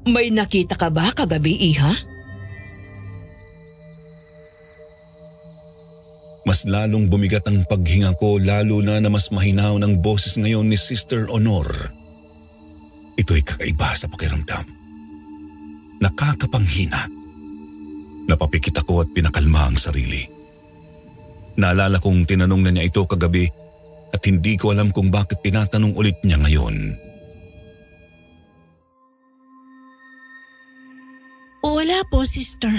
May nakita ka ba kagabi, Iha? Mas lalong bumigat ang paghinga ko, lalo na mas mahinaw ng boses ngayon ni Sister Honor. Ito'y kakaiba sa pakiramdam. Nakakapanghina. Napapikit ako at pinakalma ang sarili. Naalala kong tinanong na niya ito kagabi at hindi ko alam kung bakit tinatanong ulit niya ngayon. Wala po, sister.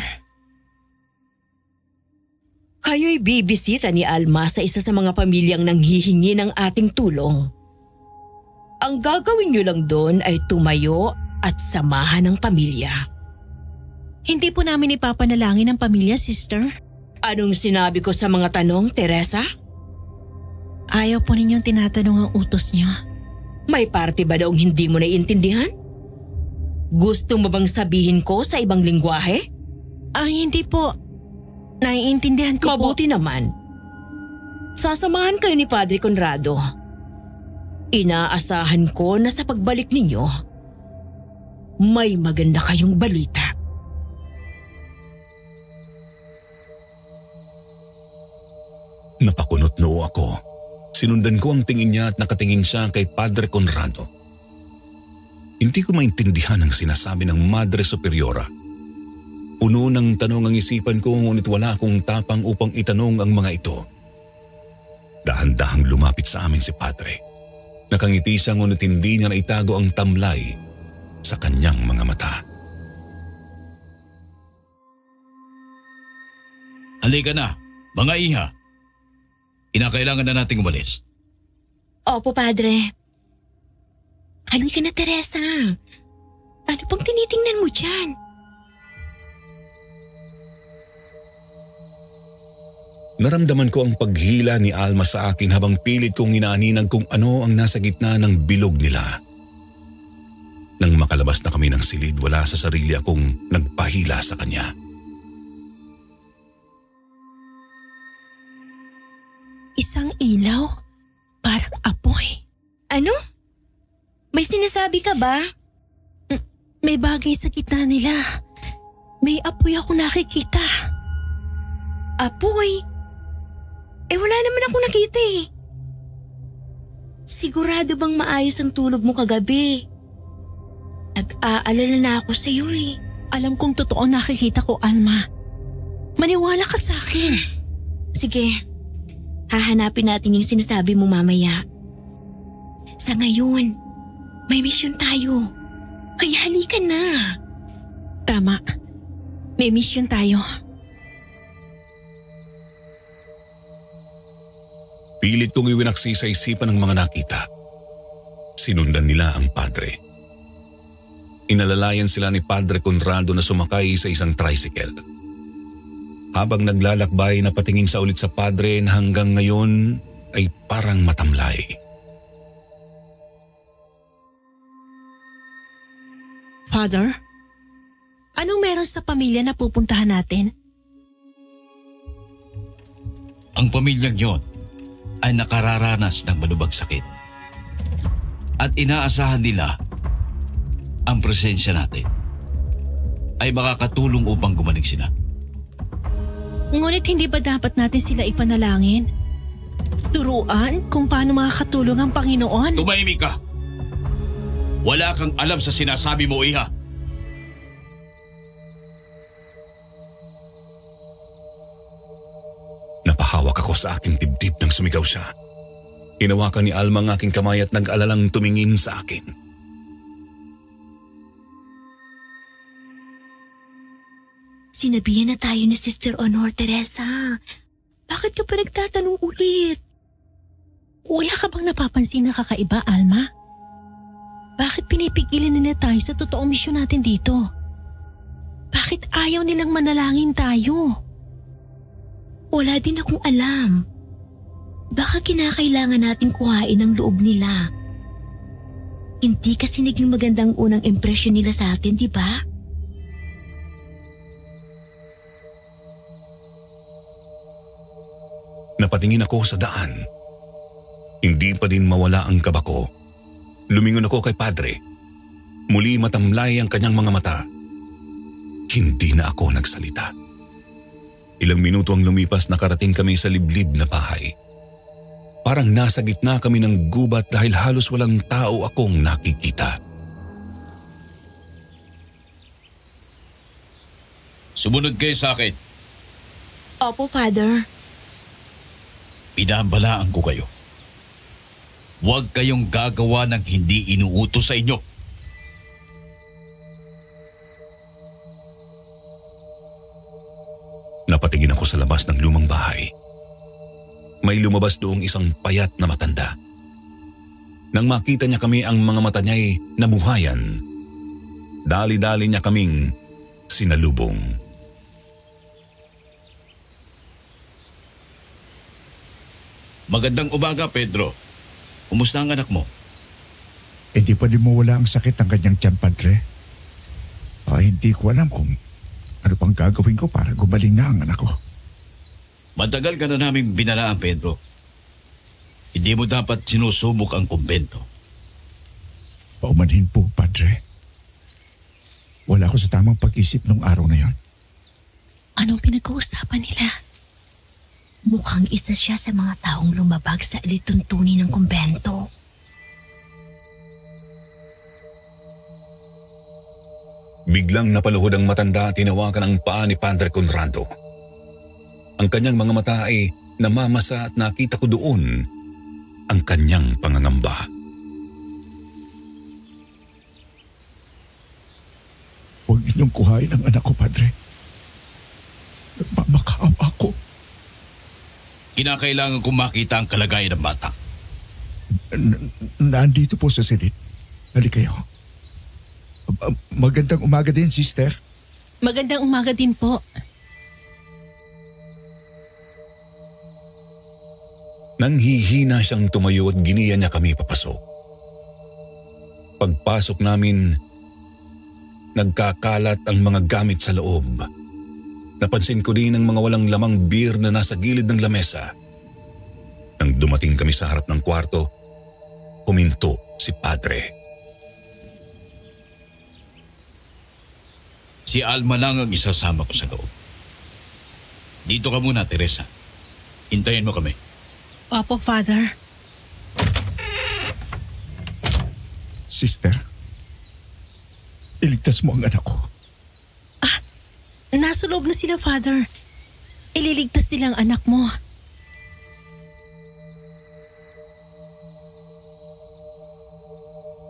Kayo'y bibisita ni Alma sa isa sa mga pamilyang nanghihingi ng ating tulong. Ang gagawin niyo lang doon ay tumayo at samahan ng pamilya. Hindi po namin ipapanalangin ang pamilya, sister. Anong sinabi ko sa mga tanong, Teresa? Ayaw po ninyong tinatanong ang utos niya. May parte ba daong hindi mo naiintindihan? Gusto mo bang sabihin ko sa ibang lingwahe? Hindi po. Naiintindihan ko po. Mabuti naman. Sasamahan kayo ni Padre Conrado. Inaasahan ko na sa pagbalik ninyo, may maganda kayong balita. Napakunot noo ako. Sinundan ko ang tingin niya at nakatingin siya kay Padre Conrado. Hindi ko maintindihan ang sinasabi ng Madre Superiora. Puno ng tanong ang isipan ko, ngunit wala akong tapang upang itanong ang mga ito. Dahan-dahang lumapit sa amin si Padre. Nakangiti siya, ngunit hindi niya naitago ang tamlay sa kanyang mga mata. Halika na, mga iha. Kinakailangan na nating umalis. Opo, Padre. Halika na, Teresa. Ano pang tinitingnan mo dyan? Naramdaman ko ang paghila ni Alma sa akin habang pilit kong inaaninan kung ano ang nasa gitna ng bilog nila. Nang makalabas na kami ng silid, wala sa sarili akong nagpahila sa kanya. Isang ilaw? Parang apoy. Ano? May sinasabi ka ba? May bagay sa gitna nila. May apoy ako nakikita. Apoy? Wala naman ako nakita eh. Sigurado bang maayos ang tulog mo kagabi? Nag-aalala na ako sa iyo eh. Alam kong totoo nakikita ko, Alma. Maniwala ka sa akin. Sige, hahanapin natin yung sinasabi mo mamaya. Sa ngayon, may misyon tayo. Kaya halika na. Tama. May misyon tayo. Pilit kong iwinaksi sa isipan ng mga nakita. Sinundan nila ang padre. Inalalayan sila ni Padre Conrado na sumakay sa isang tricycle. Habang naglalakbay, napatingin sa ulit sa padre na hanggang ngayon ay parang matamlay. Father, anong meron sa pamilya na pupuntahan natin? Ang pamilyang yon ay nakararanas ng malubhang sakit. At inaasahan nila ang presensya natin ay makakatulong upang gumaling sila. Ngunit hindi ba dapat natin sila ipanalangin? Turuan kung paano makakatulong ang Panginoon? Tumahimik ka! Wala kang alam sa sinasabi mo, Iha. Napahawak ako sa aking dibdib nang sumigaw siya. Hinawakan ni Alma ang aking kamay at nag-alalang tumingin sa akin. Sinabihan na tayo ni Sister Honor, Teresa. Bakit ka pa nagtatanong ulit? Wala ka bang napapansin na kakaiba, Alma? Bakit pinipigilan nila tayo sa totoong misyon natin dito? Bakit ayaw nilang manalangin tayo? Wala din akong alam. Baka kinakailangan nating kuhain ang loob nila. Hindi kasi naging magandang unang impresyon nila sa atin, di ba? Napatingin ako sa daan. Hindi pa din mawala ang kaba ko. Lumingon ako kay Padre. Muli matamlay ang kanyang mga mata. Hindi na ako nagsalita. Ilang minuto ang lumipas, nakarating kami sa liblib na bahay. Parang nasa gitna kami ng gubat dahil halos walang tao akong nakikita. Sumunod kayo sa akin. Opo, Father. Pinabalaan ko kayo. Huwag kayong gagawa ng hindi inuutos sa inyo. Napatingin ako sa labas ng lumang bahay. May lumabas doong isang payat na matanda. Nang makita niya kami, ang mga mata niya'y nabuhayan. Dali-dali niya kaming sinalubong. Magandang umaga, Pedro. Kumusta ang anak mo? Hindi pa din mawala ang sakit ng kanyang tiyan, Padre. Hindi ko alam kung ano pang gagawin ko para gumaling na ang anak ko. Matagal ka na naming binalaan, Pedro. Hindi mo dapat sinusubok ang kumbento. Paumanhin po, Padre. Wala ako sa tamang pag-isip nung araw na yon. Anong pinag-uusapan nila? Mukhang isa siya sa mga taong lumabag sa alituntunin ng kumbento. Biglang napaluhod ang matanda at tinawakan ang paa ni Padre Conrado. Ang kanyang mga mata ay namamasa at nakita ko doon ang kanyang pangangamba. Huwag ninyong kuhain ang anak ko, Padre. Nagmamakaawa ako. Kinakailangan kong makita ang kalagayan ng bata. Nandito po sa silid. Halika kayo. Magandang umaga din, sister. Magandang umaga din po. Nanghihina siyang tumayo at giniya niya kami papasok. Pagpasok namin, nagkakalat ang mga gamit sa loob. Napansin ko din ang mga walang lamang beer na nasa gilid ng lamesa. Nang dumating kami sa harap ng kwarto, huminto si Padre. Si Alma lang ang isasama ko sa loob. Dito ka muna, Teresa. Hintayin mo kami. Opo, Father. Sister, iligtas mo ang anak ko. Nasa loob na sila, Father. Ililigtas nilang anak mo.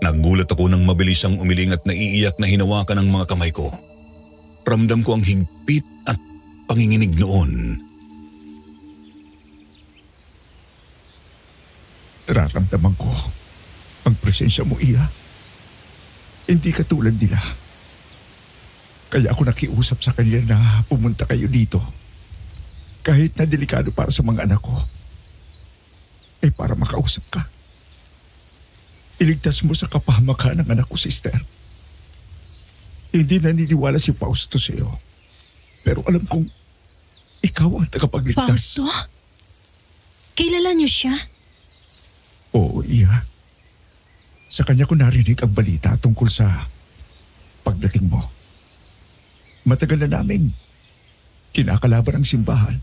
Nagulat ako nang mabilis siyang umiling at naiiyak na hinawakan ang mga kamay ko. Ramdam ko ang higpit at panginginig noon. Nararamdaman ko ang presensya mo, Iya. Hindi katulad nila. Kaya ako nakiusap sa kanila na pumunta kayo dito. Kahit na delikado para sa mga anak ko. Para makausap ka. Iligtas mo sa kapahamakan ng anak ko, sister. Hindi naniniwala si Fausto sa iyo. Pero alam kong ikaw ang tagapagligtas. Fausto? Kilala niyo siya? Oo, Iya. Sa kanya ko narinig ang balita tungkol sa pagdating mo. Matagal na namin kinakalaban ang simbahan.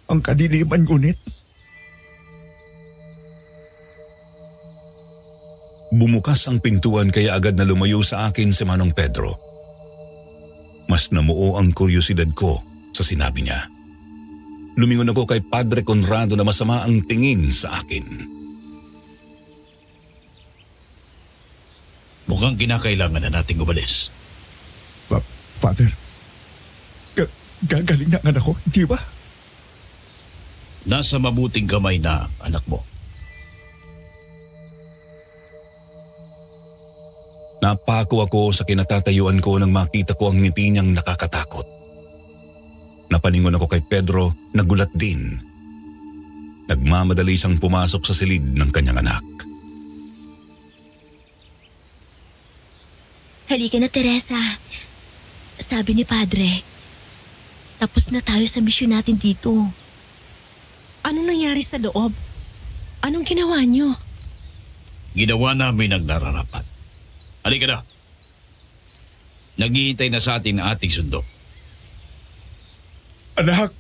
Ang kadiliman, ngunit Bumukas ang pintuan kaya agad na lumayo sa akin si Manong Pedro. Mas namuo ang kuryosidad ko sa sinabi niya. Lumingon ako kay Padre Conrado na masama ang tingin sa akin. Mukhang kinakailangan na nating umalis. Father, gagaling na ang anak ko, di ba? Nasa mabuting kamay na ang anak mo. Napako ako sa kinatatayuan ko nang makita ko ang ngiti niyang nakakatakot. Napalingon ako kay Pedro, nagulat din. Nagmamadali siyang pumasok sa silid ng kanyang anak. Halika na, Teresa. Sabi ni Padre, tapos na tayo sa misyon natin dito. Anong nangyari sa loob? Anong ginawa niyo? Ginawa namin ang nararapat. Halika na. Naghihintay na sa atin ang ating sundo. Anak!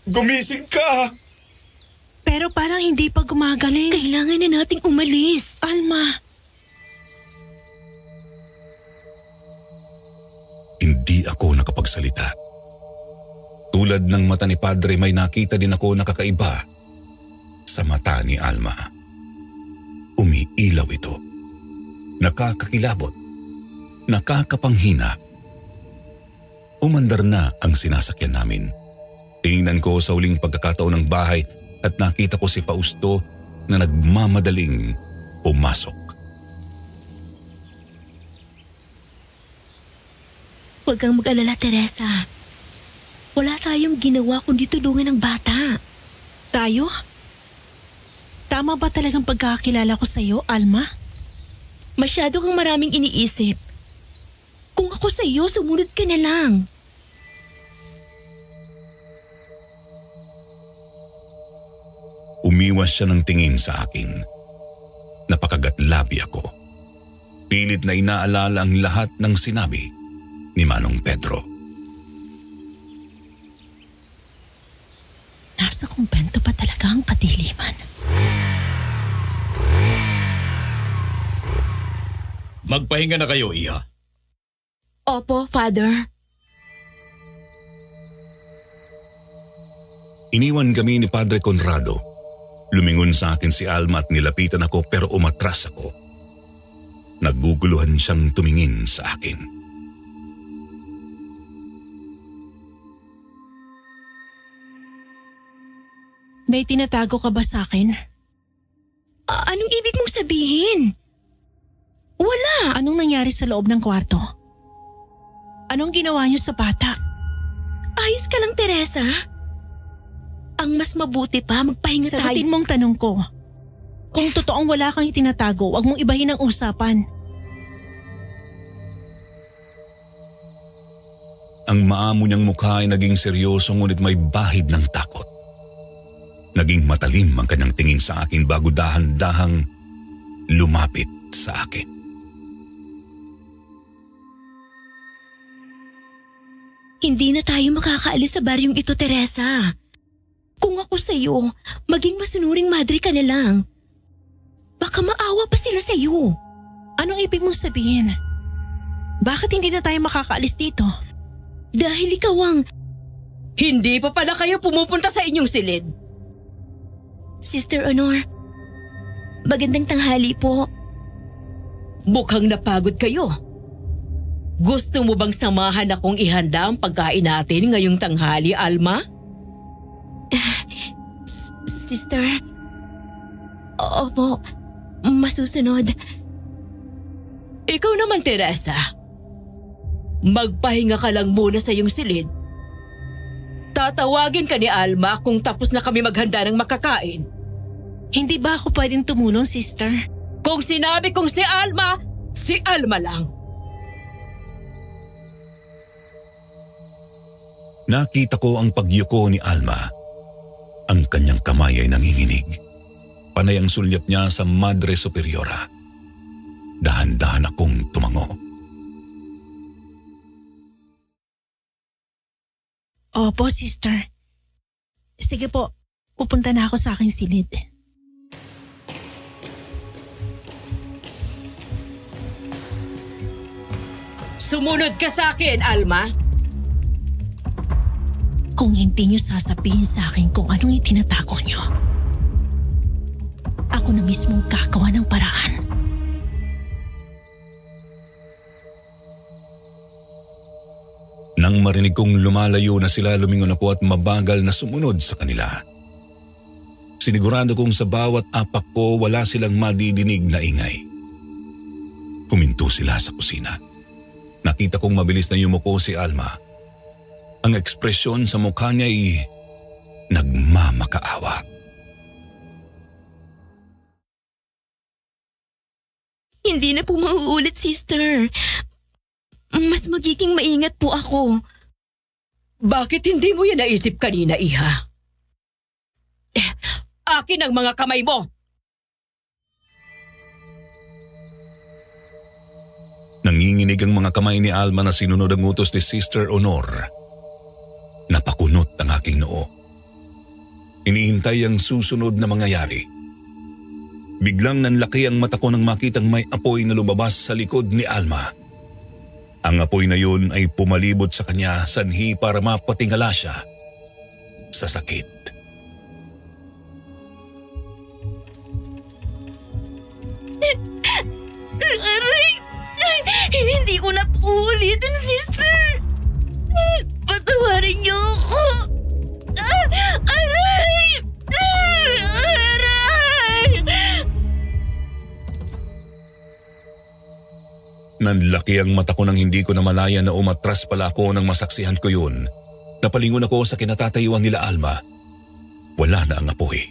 Gumising ka! Pero parang hindi pa gumagaling. Kailangan na nating umalis. Alma, Hindi ako nakapagsalita. Tulad ng mata ni Padre, may nakita din ako na kakaiba sa mata ni Alma. Umiilaw ito. Nakakakilabot. Nakakapanghina. Umandar na ang sinasakyan namin. Tinignan ko sa huling pagkakataon ng bahay at nakita ko si Fausto na nagmamadaling pumasok. Huwag kang mag-alala, Teresa. Wala tayong ginawa kundi tulungan ng bata. tayo? Tama ba talagang pagkakakilala ko sa'yo, Alma? Masyado kang maraming iniisip. Kung ako sa'yo, sumunod ka na lang. Umiwas siya ng tingin sa akin. Napakagatlabi ako. Pilit na inaalala ang lahat ng sinabi ni Manong Pedro. Nasa kumbento pa talaga ang kadiliman. Magpahinga na kayo, Iha. Opo, Father. Iniwan kami ni Padre Conrado. Lumingon sa akin si Alma at nilapitan ako pero umatras ako. Naguguluhan siyang tumingin sa akin. May tinatago ka ba sa akin? Anong ibig mong sabihin? Wala. Anong nangyari sa loob ng kwarto? Anong ginawa niyo sa bata? Ayos ka lang, Teresa. Ang mas mabuti pa, magpahinga tayo. Sagutin mong tanong ko. Kung totoong wala kang itinatago, wag mong ibahin ang usapan. Ang maamo niyang mukha ay naging seryoso ngunit may bahid ng takot. Naging matalim ang kanyang tingin sa akin bago dahan-dahang lumapit sa akin. Hindi na tayo makakaalis sa baryong ito, Teresa. Kung ako sa'yo, maging masunuring madre ka na lang. Baka maawa pa sila sa'yo. Anong ibig mong sabihin? Bakit hindi na tayo makakaalis dito? Dahil ikaw ang... Hindi pa pala kayo pumupunta sa inyong silid. Sister Honor, magandang tanghali po. Mukhang napagod kayo. Gusto mo bang samahan akong ihanda ang pagkain natin ngayong tanghali, Alma? Sister, opo, masusunod. Ikaw naman, Teresa. Magpahinga ka lang muna sa iyong silid. Tatawagin ka ni Alma kung tapos na kami maghanda ng makakain. Hindi ba ako pwedeng tumulong, sister? Kung sinabi kong si Alma lang. Nakita ko ang pagyuko ni Alma. Ang kanyang kamay ay nanginginig. Panay ang sulyap niya sa Madre Superiora. Dahan-dahan akong tumango. Opo, sister. Sige po, pupunta na ako sa aking silid. Sumunod ka sa akin, Alma. Kung hindi niyo sasabihin sa akin kung anong itinatago niyo, ako na mismong gagawa ng paraan. Nang marinig kong lumalayo na sila, lumingon ako at mabagal na sumunod sa kanila. Sinigurado kong sa bawat apak ko wala silang madidinig na ingay. Kuminto sila sa kusina. Nakita kong mabilis na yumuko si Alma. Ang ekspresyon sa mukha niya ay nagmamakaawa. Hindi na po mauulit, sister. Mas magiging maingat po ako. Bakit hindi mo yan naisip kanina, Iha? Akin ang mga kamay mo! Nanginginig ang mga kamay ni Alma na sinunod ang utos ni Sister Honor. Napakunot ang aking noo. Iniintay ang susunod na mangyayari. Biglang nanlaki ang mata ko nang makitang may apoy na lumabas sa likod ni Alma. Ang apoy na yun ay pumalibot sa kanya sanhi para mapatingala siya sa sakit. Aray! Hindi ko na po ulitin, sister! Patawarin niyo ako! Aray! Aray! Nanlaki ang mata ko nang hindi ko namalayan na umatras pala ako nang masaksihan ko yun. Napalingon ako sa kinatatayuan nila Alma. Wala na ang apoy.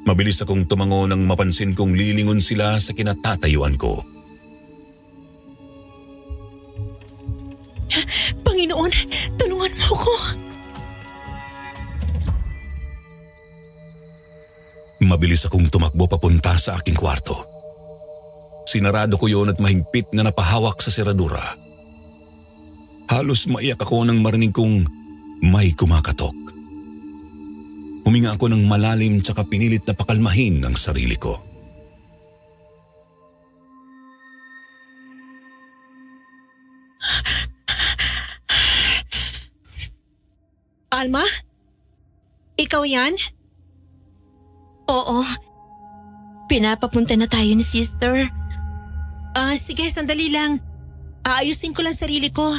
Mabilis akong tumango nang mapansin kong lilingon sila sa kinatatayuan ko. Panginoon, tulungan mo ako. Mabilis akong tumakbo papunta sa aking kwarto. Sinarado ko yon at mahigpit na napahawak sa seradura. Halos maiyak ako nang marinig kong may kumakatok. Huminga ako ng malalim tsaka pinilit na pakalmahin ang sarili ko. Alma? Ikaw yan? Oo. Pinapapunta na tayo ni sister. Sige, sandali lang. Aayusin ko lang sarili ko.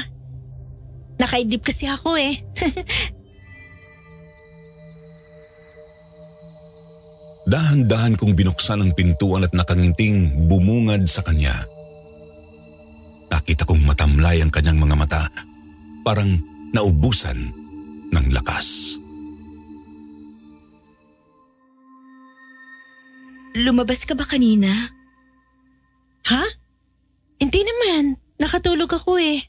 Nakaidlip kasi ako eh. Dahan-dahan kong binuksan ang pintuan at nakanginting bumungad sa kanya. Nakita kong matamlay ang kanyang mga mata, parang naubusan ng lakas. Lumabas ka ba kanina? Ha? Hindi naman. Nakatulog ako eh.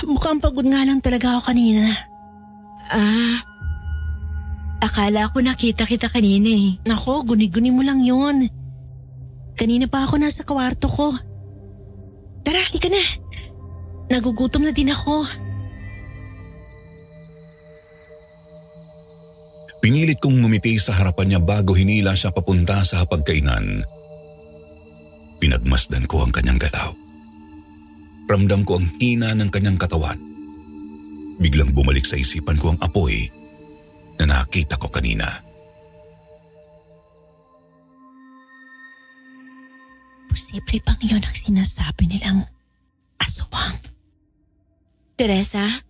Mukhang pagod nga lang talaga ako kanina. Akala ko nakita kita kanina eh. Nako, guni-guni mo lang yun. Kanina pa ako nasa kwarto ko. Tara, halika na. Nagugutom na din ako. Pinilit kong ngumiti sa harapan niya bago hinila siya papunta sa hapagkainan. Pinagmasdan ko ang kanyang galaw. Ramdam ko ang hina ng kanyang katawan. Biglang bumalik sa isipan ko ang apoy na nakita ko kanina. Posible bang yun ang sinasabi nilang aswang? Teresa,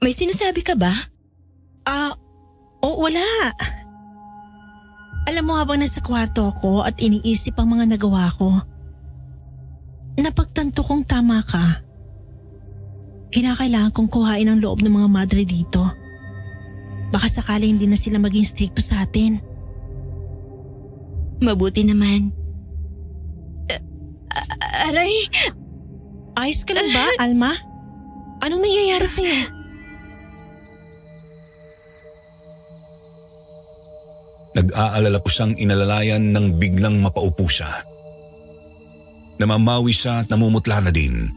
may sinasabi ka ba? Wala. Alam mo, habang nasa kwarto ako at iniisip ang mga nagawa ko, napagtanto kong tama ka. Kinakailangan kong kuhain ang loob ng mga madre dito. Baka sakali hindi na sila maging stricto sa atin. Mabuti naman. Aray! Ayos ka lang ba, Alma? Anong nangyayari sa'yo? Nag-aalala ko siyang inalalayan nang biglang mapaupo siya. Namamawi siya at namumutla na din.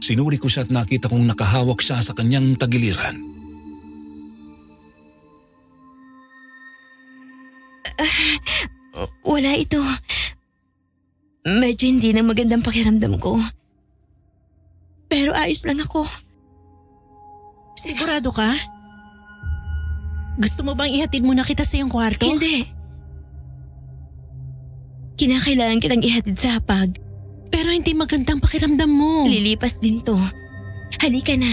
Sinuri ko siya at nakita kong nakahawak siya sa kanyang tagiliran. Wala ito. Medyo hindi na magandang pakiramdam ko. Pero ayos lang ako. Sigurado ka? Gusto mo bang ihatid muna kita sa iyong kwarto? Hindi. Kinakailangan kitang ihatid sa hapag. Pero hindi magandang pakiramdam mo. Lilipas din to. Halika na.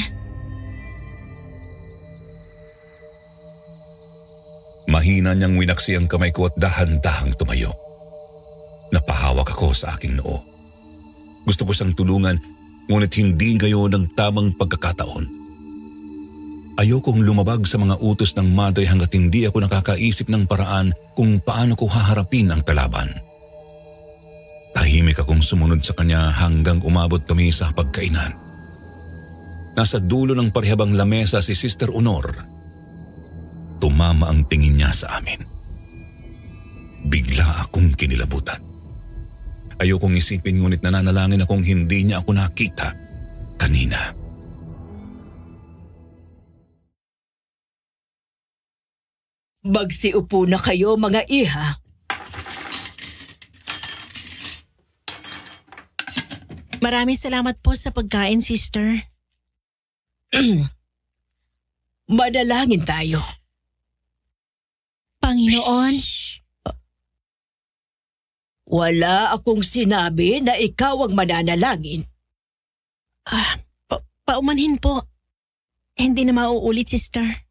Mahina niyang winaksi ang kamay ko at dahan-dahang tumayo. Napahawak ako sa aking noo. Gusto ko siyang tulungan, ngunit hindi gayon ang tamang pagkakataon. Ayokong lumabag sa mga utos ng madre hanggat hindi ako nakakaisip ng paraan kung paano ko haharapin ang kalaban. Tahimik akong sumunod sa kanya hanggang umabot kami sa pagkainan. Nasa dulo ng parihabang lamesa si Sister Honor. Tumama ang tingin niya sa amin. Bigla akong kinilabutan. Ayokong isipin ngunit nananalangin akong hindi niya ako nakita kanina. Magsiupo na kayo mga iha. Maraming salamat po sa pagkain, Sister. Manalangin tayo. Panginoon, Wala akong sinabi na ikaw ang mananalangin. paumanhin po. Hindi na mauulit, Sister.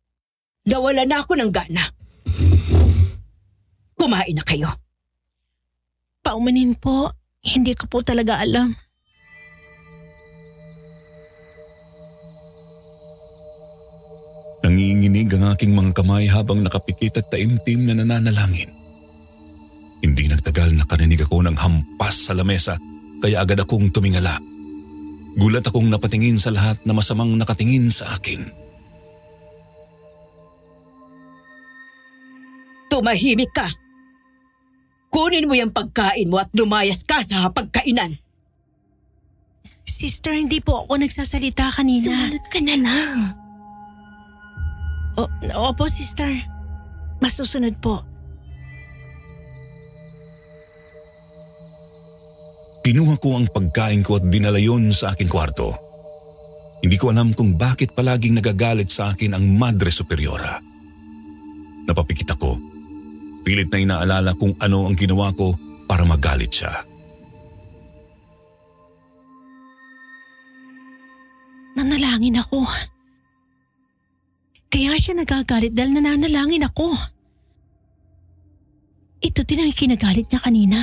Nawala na ako ng gana. Kumain na kayo. Paumanhin po. Hindi ko po talaga alam. Nanginginig ang aking mga kamay habang nakapikit at taimtim na nananalangin. Hindi nagtagal nakarinig ako ng hampas sa lamesa kaya agad akong tumingala. Gulat akong napatingin sa lahat na masamang nakatingin sa akin. Tumahimik ka. Kunin mo yung pagkain mo at lumayas ka sa pagkainan. Sister, hindi po ako nagsasalita kanina. Sumunod ka na lang. Opo, Sister. Masusunod po. Kinuha ko ang pagkain ko at dinala yon sa aking kwarto. Hindi ko alam kung bakit palaging nagagalit sa akin ang Madre Superiora. Napapikit ako. Pilit na inaalala kung ano ang ginawa ko para magalit siya. Nanalangin ako. Kaya siya nagagalit dahil nananalangin ako. Ito din ang kinagalit niya kanina.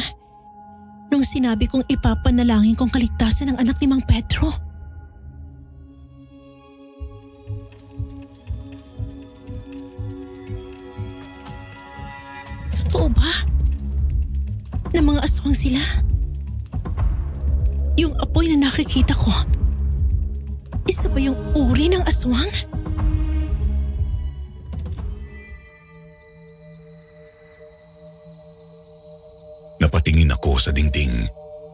Nung sinabi kong ipapanalangin kong kaligtasan ng anak ni Mang Pedro. Totoo ba? Na mga aswang sila? Yung apoy na nakikita ko, isa ba yung uri ng aswang? Napatingin ako sa dingding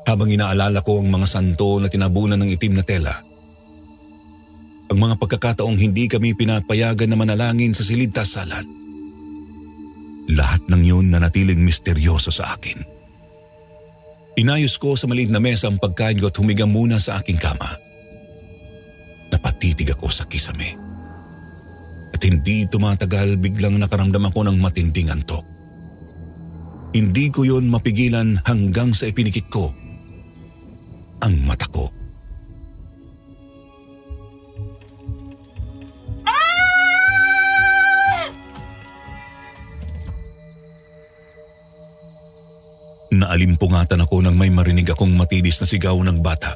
habang inaalala ko ang mga santo na tinabunan ng itim na tela. Ang mga pagkakataong hindi kami pinapayagan na manalangin sa silid tasalan. Lahat ng yun nanatiling misteryoso sa akin. Inayos ko sa maliit na mesa ang pagkain ko at humiga muna sa aking kama. Napatitig ako sa kisame. At hindi tumatagal biglang nakaramdam ako ng matinding antok. Hindi ko yon mapigilan hanggang sa ipinikit ko ang mata ko. Naalimpungatan ako nang may marinig akong matibis na sigaw ng bata.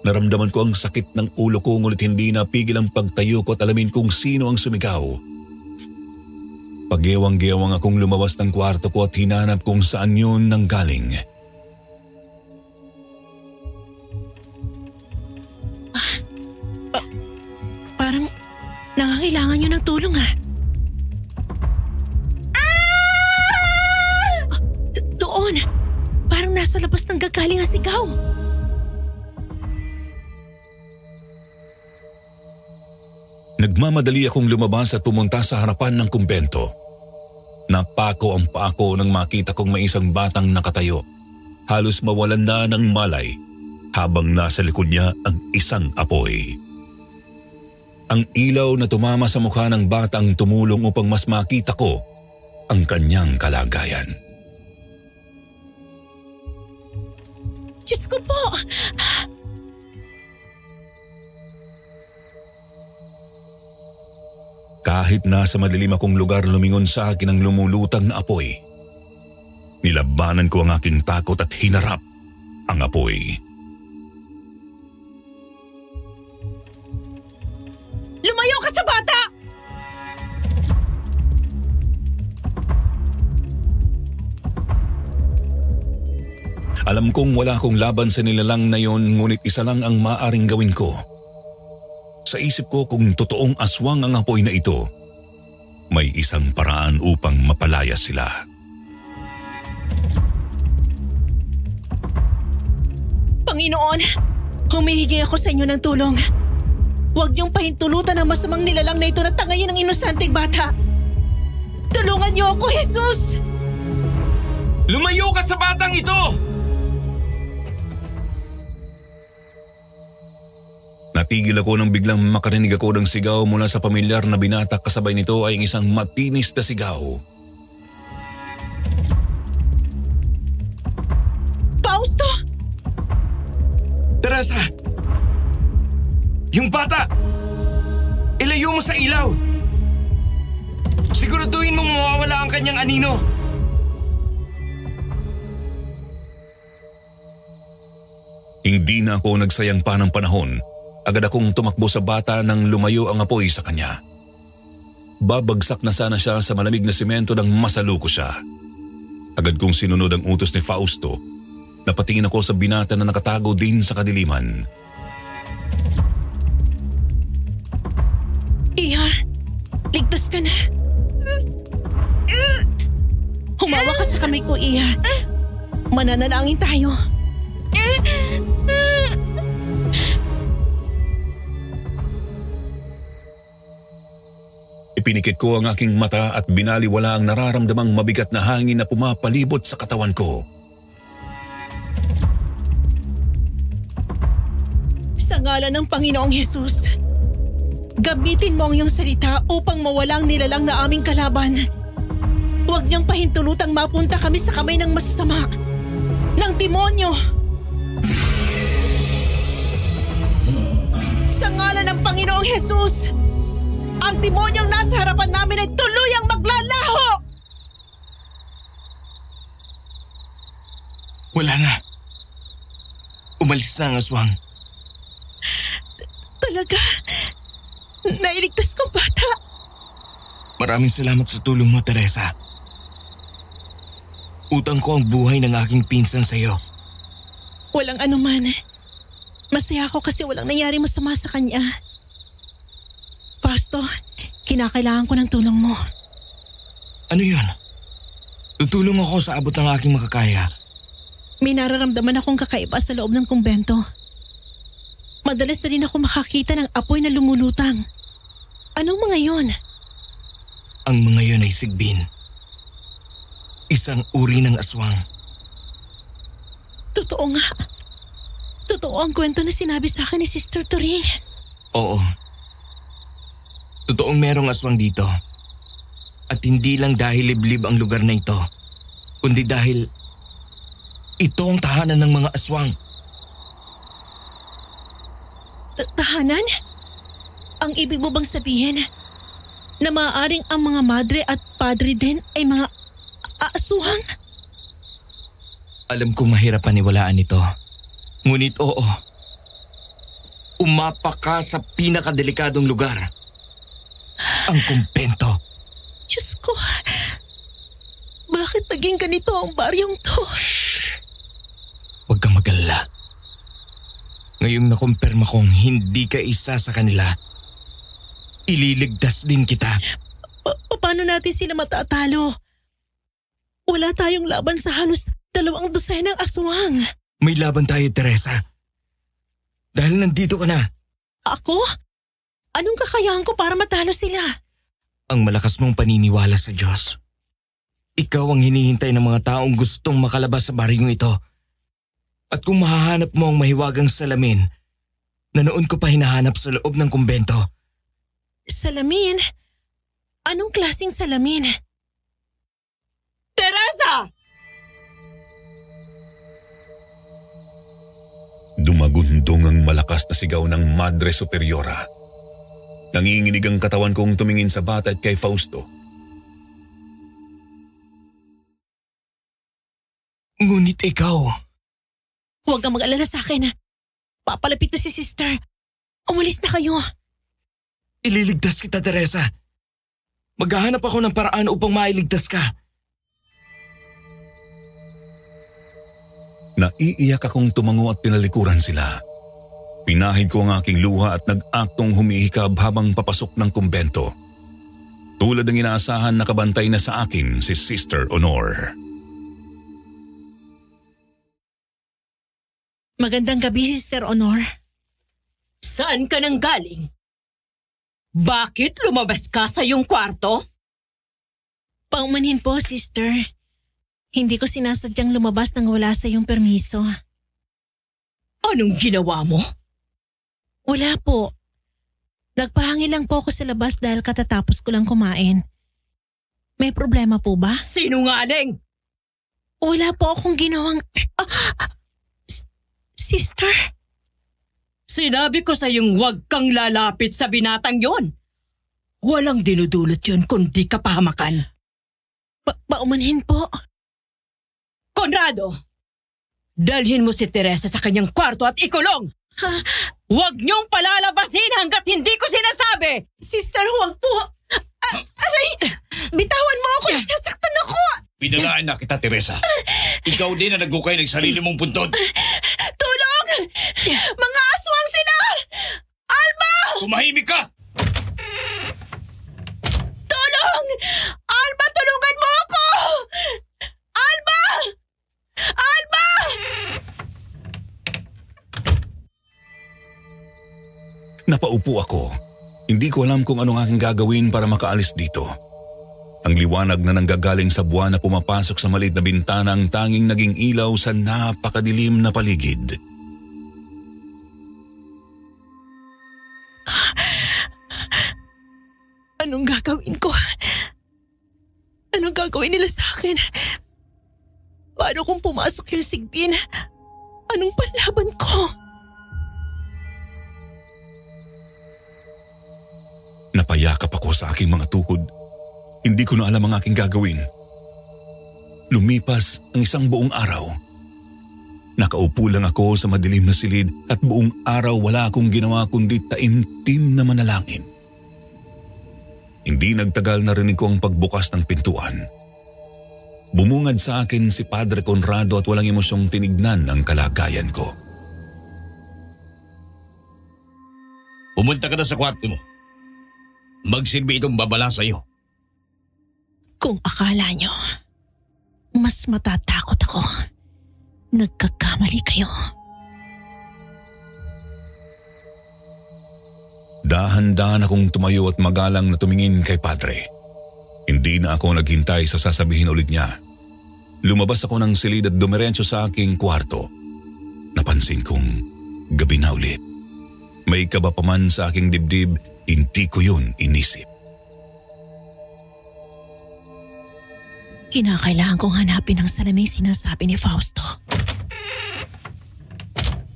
Naramdaman ko ang sakit ng ulo ko ngunit hindi napigil ang pagtayo ko at alamin kung sino ang sumigaw. Pagyewang-gewang akong lumabas ng kwarto ko at hinanap kung saan yun nanggaling. Parang nangangailangan nyo ng tulong Doon! Parang nasa labas ng gagaling ang sigaw. Nagmamadali akong lumabas at pumunta sa harapan ng kumbento. Napako ang paa ko nang makita kong may isang batang nakatayo. halos mawalan na ng malay habang nasa likod niya ang isang apoy. Ang ilaw na tumama sa mukha ng batang tumulong upang mas makita ko ang kanyang kalagayan. Diyos ko po! Kahit nasa madilim akong lugar, lumingon sa akin ang lumulutang na apoy. Nilabanan ko ang aking takot at hinarap ang apoy. Lumayo ka sa bata! Alam kong wala akong laban sa nilalang na yon, ngunit isa lang ang maaring gawin ko. Sa isip ko kung totoong aswang ang apoy na ito, may isang paraan upang mapalaya sila. Panginoon, humihingi ako sa inyo ng tulong. Huwag niyong pahintulutan ang masamang nilalang na ito na tangayin ng inosenteng bata. Tulungan niyo ako, Jesus! Lumayo ka sa batang ito! Natigil ako nang biglang makarinig ako ng sigaw mula sa pamilyar na binata. Kasabay nito ay isang matinis na sigaw. Fausto! Teresa! Yung bata! Ilayo mo sa ilaw! Siguraduhin mong mawawala ang kanyang anino! Hindi na ako nagsayang pa ng panahon. Agad akong tumakbo sa bata nang lumayo ang apoy sa kanya. Babagsak na sana siya sa malamig na simento nang masaluko siya. Agad kong sinunod ang utos ni Fausto. Napatingin ako sa binata na nakatago din sa kadiliman. Iha, ligtas ka na. Humawa ka sa kamay ko, Iha. Mananalangin tayo. Ipinikit ko ang aking mata at binaliwala ang nararamdamang mabigat na hangin na pumapalibot sa katawan ko. Sa ngalan ng Panginoong Jesus, gamitin mo ang iyong salita upang mawalang nilalang na aming kalaban. Huwag niyang pahintulutang mapunta kami sa kamay ng masasama, ng demonyo. Sa ngalan ng Panginoong Jesus, ang demonyong nasa harapan namin ay tuluyang maglalaho! Wala na. Umalis na ang aswang. Talaga? Nailigtas kong bata? Maraming salamat sa tulong mo, Teresa. Utang ko ang buhay ng aking pinsan sa iyo. Walang anuman. Masaya ako kasi walang nangyari masama sa kanya. Pasto, kinakailangan ko ng tulong mo. Ano yun? Tutulong ako sa abot ng aking makakaya. May nararamdaman akong kakaiba sa loob ng kumbento. Madalas na rin ako makakita ng apoy na lumulutang. Anong mga yon? Ang mga yon ay sigbin. Isang uri ng aswang. Totoo nga. Totoo ang kwento na sinabi sa akin ni Sister Turing. Oo. Totoong merong aswang dito. At hindi lang dahil liblib ang lugar na ito, kundi dahil ito ang tahanan ng mga aswang. Tahanan? Ang ibig mo bang sabihin na maaaring ang mga madre at padre din ay mga aswang? Alam kong mahirap paniwalaan ito. Ngunit oo. Umapa ka sa pinakadelikadong lugar. Ang kumpento. Diyos ko, bakit naging ganito ang baryong to? Huwag kang mag-alala. Ngayong nakumpirma kong hindi ka isa sa kanila, ililigtas din kita. Paano natin sila matatalo? Wala tayong laban sa halos 2 dosenang aswang. May laban tayo, Teresa. Dahil nandito ka na. Ako? Anong kakayahan ko para matalo sila? Ang malakas mong paniniwala sa Diyos. Ikaw ang hinihintay ng mga taong gustong makalabas sa baryong ito At kung mahahanap mo ang mahiwagang salamin na noon ko pa hinahanap sa loob ng kumbento. Salamin? Anong klaseng salamin? Teresa! Dumagundong ang malakas na sigaw ng Madre Superiora. Nanginginig ang katawan kong tumingin sa bata at kay Fausto. Ngunit ikaw... Huwag kang mag-alala sa akin. Papalapit na si Sister. Umalis na kayo. Ililigtas kita, Teresa. Maghahanap ako ng paraan upang mailigtas ka. Naiiyak akong tumango at pinalikuran sila. Pinahid ko ang aking luha at nag-aktong humihikab habang papasok ng kumbento. Tulad ng inaasahan, nakabantay na sa akin si Sister Honor. Magandang gabi, Sister Honor. Saan ka nang galing? Bakit lumabas ka sa iyong kwarto? Paumanhin po, Sister. Hindi ko sinasadyang lumabas nang wala sa iyong permiso. Anong ginawa mo? Wala po. Nagpahangin lang po ako sa labas dahil katatapos ko lang kumain. May problema po ba? Sinungaling! Wala po akong ginawang... Sister? Sinabi ko sa iyong huwag kang lalapit sa binatang yon. Walang dinudulot yun kundi kapahamakan. Paumanhin po. Conrado! Dalhin mo si Teresa sa kanyang kwarto at ikulong! Huwag niyong palalabasin hanggat hindi ko sinasabi! Sister, huwag po. Aray! Bitawan mo ako! Nasasaktan ako! Pinalaan na kita, Teresa. Ikaw din na nagukay ng sarili mong puntod. Tulong! Mga aswang sila! Alma! Tumahimik ka! Tulong! Alma, tulungan mo ako! Alma! Alma! Napaupo ako. Hindi ko alam kung anong aking gagawin para makaalis dito. Ang liwanag na nanggagaling sa buwan na pumapasok sa maliit na bintana ang tanging naging ilaw sa napakadilim na paligid. Anong gagawin ko? Anong gagawin nila sa akin? Paano kung pumasok yung sigbin? Anong panlaban ko? Napayakap ako sa aking mga tuhod. Hindi ko na alam ang aking gagawin. Lumipas ang isang buong araw. Nakaupo lang ako sa madilim na silid at buong araw wala akong ginawa kundi taimtim na manalangin. Hindi nagtagal narinig ko ang pagbukas ng pintuan. Bumungad sa akin si Padre Conrado at walang emosyong tinignan ang kalagayan ko. Pumunta ka na sa kwarto mo. Magsilbi itong babala sa'yo. Kung akala nyo, mas matatakot ako. Nagkakamali kayo. Dahan-dahan akong tumayo at magalang na tumingin kay Padre. Hindi na ako naghintay sa sasabihin ulit niya. Lumabas ako ng silid at dumiretso sa aking kwarto. Napansin kong gabi na ulit. May kaba pa man sa aking dibdib, hindi ko yun inisip. Kinakailangan kong hanapin ang salaming sinasabi ni Fausto.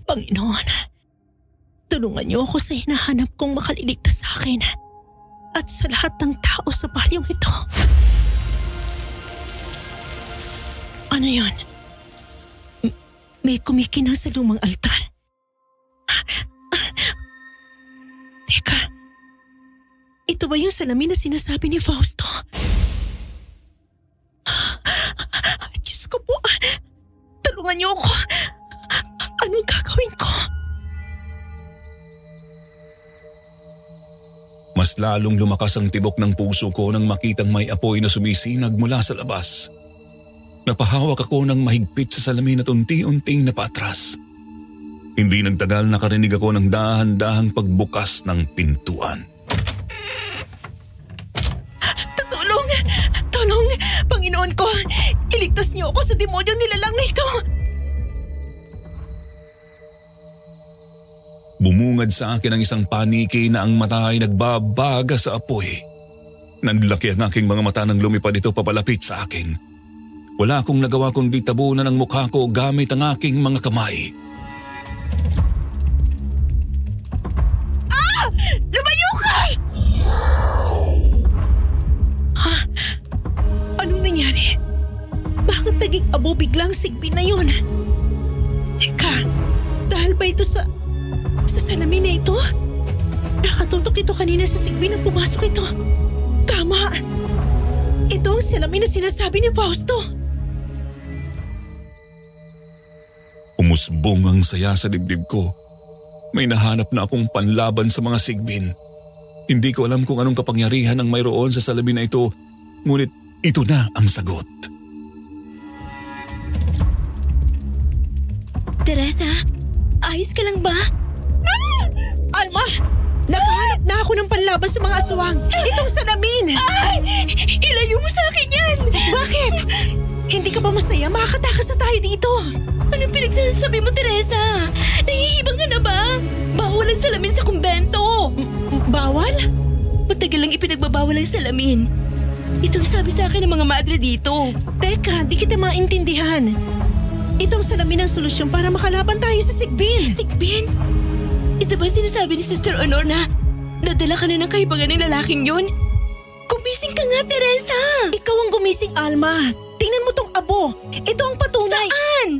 Panginoon, tulungan niyo ako sa hinahanap kong makaliligtas sa akin at sa lahat ng tao sa balyong ito. Ano yun? May kumikinang sa lumang altar. Teka, ito ba yung salamin na sinasabi ni Fausto? Diyos ko po, tulungan niyo ako. Anong gagawin ko? Mas lalong lumakas ang tibok ng puso ko nang makitang may apoy na sumisinag mula sa labas. Napahawak ako ng mahigpit sa salamin at unti-unting napaatras. Hindi nagtagal nakarinig ako ng dahan-dahang pagbukas ng pintuan. Tulong! Panginoon ko, iligtas niyo ako sa demonyong nilalang na ito. Bumungad sa akin ang isang paniki na ang mata ay nagbabaga sa apoy. Nanlaki ang aking mga mata nang lumipad ito papalapit sa akin. Wala akong nagawa kundi tabunan ang mukha ko gamit ang aking mga kamay. Lumayo ka! Ha? Anong nangyari? Bakit naging abo biglang sigbin na yun? Teka, dahil ba ito sa salamin na ito? Nakatutok ito kanina sa sigbin nang pumasok ito. Tama! Ito ang salamin na sinasabi ni Fausto. Umusbong ang saya sa dibdib ko. May nahanap na akong panlaban sa mga sigbin. Hindi ko alam kung anong kapangyarihan ang mayroon sa salamin na ito, ngunit ito na ang sagot. Teresa, ayos ka lang ba? Alma! Nakahanap na ako ng panlaban sa mga aswang. Itong salamin! Ay! Ilayo mo sa akin yan! Bakit? Hindi ka ba masaya? Makakatakas na tayo dito. Anong pinagsasabi mo, Teresa? Nahihibang ka na ba? Bawal ang salamin sa kumbento. Bawal? Matagal lang ipinagbabawal ang salamin. Itong sabi sa akin ng mga madre dito. Teka, di kita maintindihan. Itong salamin ang solusyon para makalaban tayo sa sigbin. Sigbin? Ito ba sinasabi ni Sister Honor na nadala ka na ng kahibangan ng lalaking yun? Gumising ka nga, Teresa! Ikaw ang gumising, Alma. Tingnan mo tong abo. Ito ang patunay. Saan?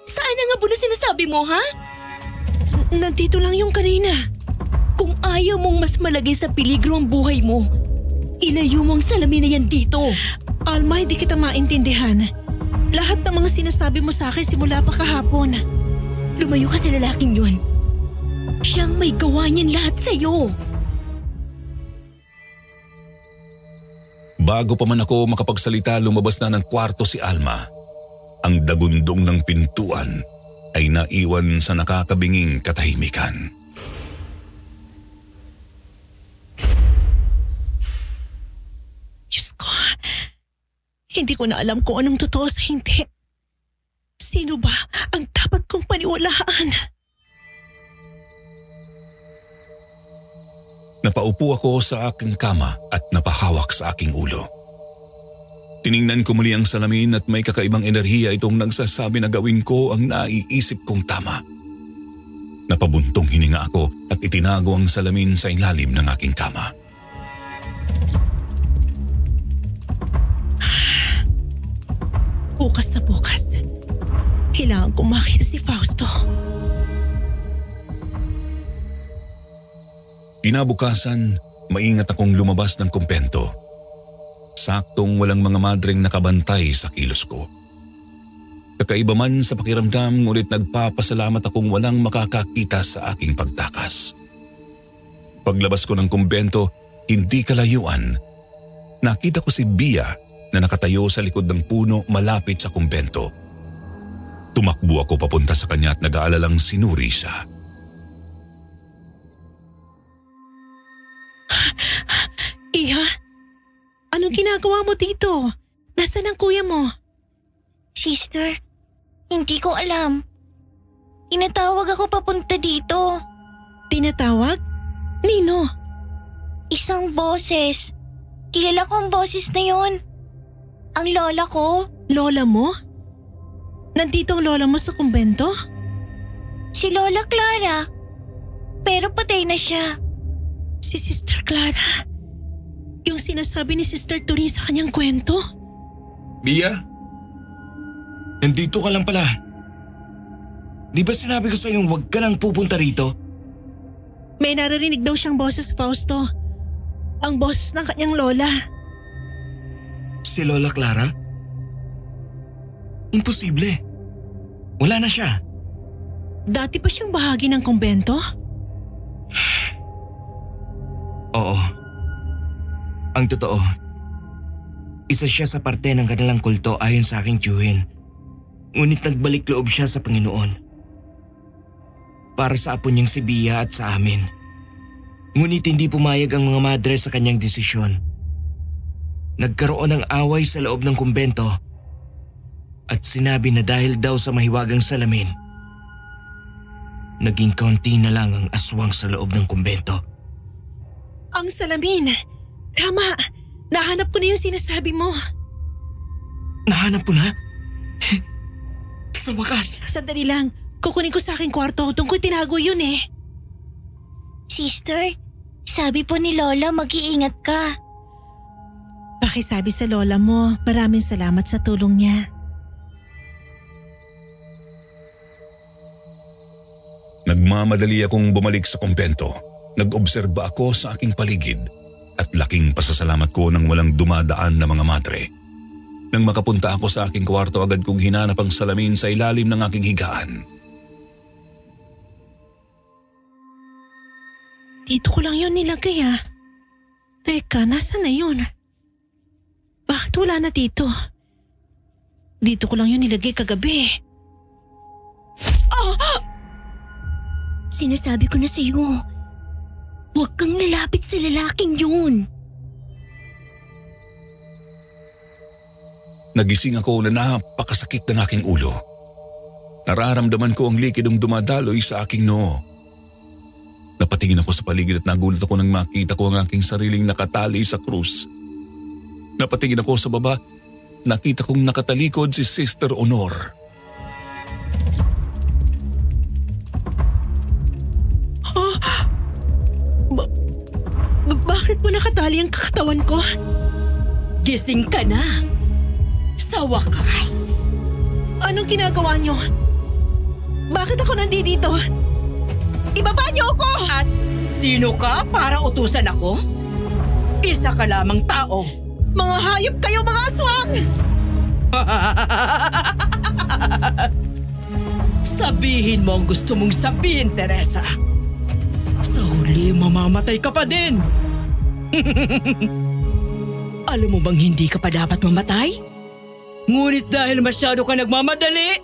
Saan ang abo na sinasabi mo, ha? Nandito lang yung kanina. Kung ayaw mong mas malagay sa peligro ang buhay mo, ilayo mo ang salamin na yan dito. Alma, hindi kita maintindihan. Lahat ng mga sinasabi mo sa akin simula pa kahapon. Lumayo ka sa lalaking yun. Siyang may gawa niyan lahat sa'yo. Bago pa man ako makapagsalita, lumabas na ng kwarto si Alma. Ang dagundong ng pintuan ay naiwan sa nakakabinging katahimikan. Diyos ko, hindi ko na alam kung anong totoo sa hindi. Sino ba ang dapat kong paniwalaan? Napaupo ako sa aking kama at napahawak sa aking ulo. Tiningnan ko muli ang salamin at may kakaibang enerhiya itong nagsasabi na gawin ko ang naiisip kong tama. Napabuntong hininga ako at itinago ang salamin sa ilalim ng aking kama. Bukas na bukas. Kailangan kong makita si Fausto. Kinabukasan, maingat akong lumabas ng kumpento. Saktong walang mga madreng nakabantay sa kilos ko. Kakaiba man sa pakiramdam, ngunit nagpapasalamat akong walang makakakita sa aking pagtakas. Paglabas ko ng kumbento, hindi kalayuan, nakita ko si Bia na nakatayo sa likod ng puno malapit sa kumbento. Tumakbo ako papunta sa kanya at nag-aalalang sinuri siya. Iha, anong ginagawa mo dito? Nasaan ang kuya mo? Sister, hindi ko alam. Tinatawag ako papunta dito. Tinatawag? Nino? Isang boses. Kilala ko ang boses na yon. Ang lola ko. Lola mo? Nandito ang lola mo sa kumbento? Si Lola Clara. Pero patay na siya. Si Sister Clara. Yung sinasabi ni Sister Turi sa kanyang kwento? Bia? Nandito ka lang pala. Di ba sinabi ko sa'yo huwag ka lang pupunta rito? May naririnig daw siyang boses, Fausto. Ang boses ng kanyang lola. Si Lola Clara? Imposible. Wala na siya. Dati pa siyang bahagi ng kumbento? Oo. Ang totoo, isa siya sa parte ng kanilang kulto ayon sa aking tiyuhin. Ngunit nagbalik loob siya sa Panginoon. Para sa apo niyang si Bia at sa amin. Ngunit hindi pumayag ang mga madre sa kanyang desisyon. Nagkaroon ng away sa loob ng kumbento at sinabi na dahil daw sa mahiwagang salamin, naging kaunti na lang ang aswang sa loob ng kumbento. Ang salamin. Tama. Nahanap ko na yung sinasabi mo. Nahanap ko na? Sa wakas. Sandali lang. Kukunin ko sa aking kwarto. Doon ko tinago yun eh. Sister, sabi po ni Lola mag-iingat ka. Pakisabi sa lola mo, maraming salamat sa tulong niya. Nagmamadali akong bumalik sa kumpento. Nag-obserba ako sa aking paligid at laking pasasalamat ko nang walang dumadaan na mga madre. Nang makapunta ako sa aking kwarto, agad kong hinanap ang salamin sa ilalim ng aking higaan. Dito ko lang yun nilagay ah. Teka, nasaan na yun? Bakit wala na dito? Dito ko lang yun nilagay kagabi. Sinasabi ko na sa'yo, huwag kang lalapit sa lalaking yun. Nagising ako na napakasakit ng aking ulo. Nararamdaman ko ang likidong dumadaloy sa aking noo. Napatingin ako sa paligid at nagulat ako nang makita ko ang aking sariling nakatali sa krus. Napatingin ako sa baba, nakita kong nakatalikod si Sister Honor. Bakit mo nakatali ang kakatawan ko? Gising ka na. Sa wakas. Anong ginagawa niyo? Bakit ako nandito? Ibaba niyo ako! At sino ka para utusan ako? Isa ka lamang tao. Mga hayop kayo, mga aswang! Sabihin mo ang gusto mong sabihin, Teresa. Sa huli, mamamatay ka pa din. Alam mo bang hindi ka pa dapat mamatay? Ngunit dahil masyado ka nagmamadali,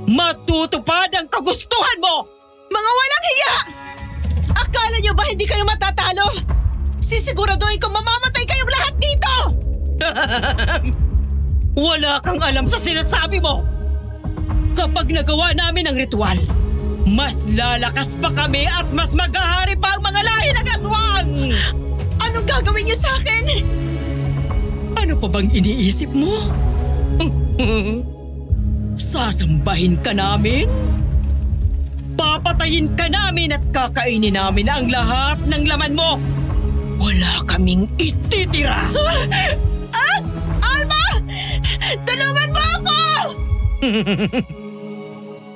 matutupad ang kagustuhan mo! Mga walang hiya! Akala niyo ba hindi kayo matatalo? Sisiguraduhin kong mamamatay kayong lahat dito! Wala kang alam sa sinasabi mo! Kapag nagawa namin ang ritual, mas lalakas pa kami at mas maghahari pa ang mga lahi ng aswang! Anong gagawin niyo sa akin? Ano pa bang iniisip mo? Sasambahin ka namin? Papatayin ka namin at kakainin namin ang lahat ng laman mo! Wala kaming ititira! Alma! Tulungan mo ako!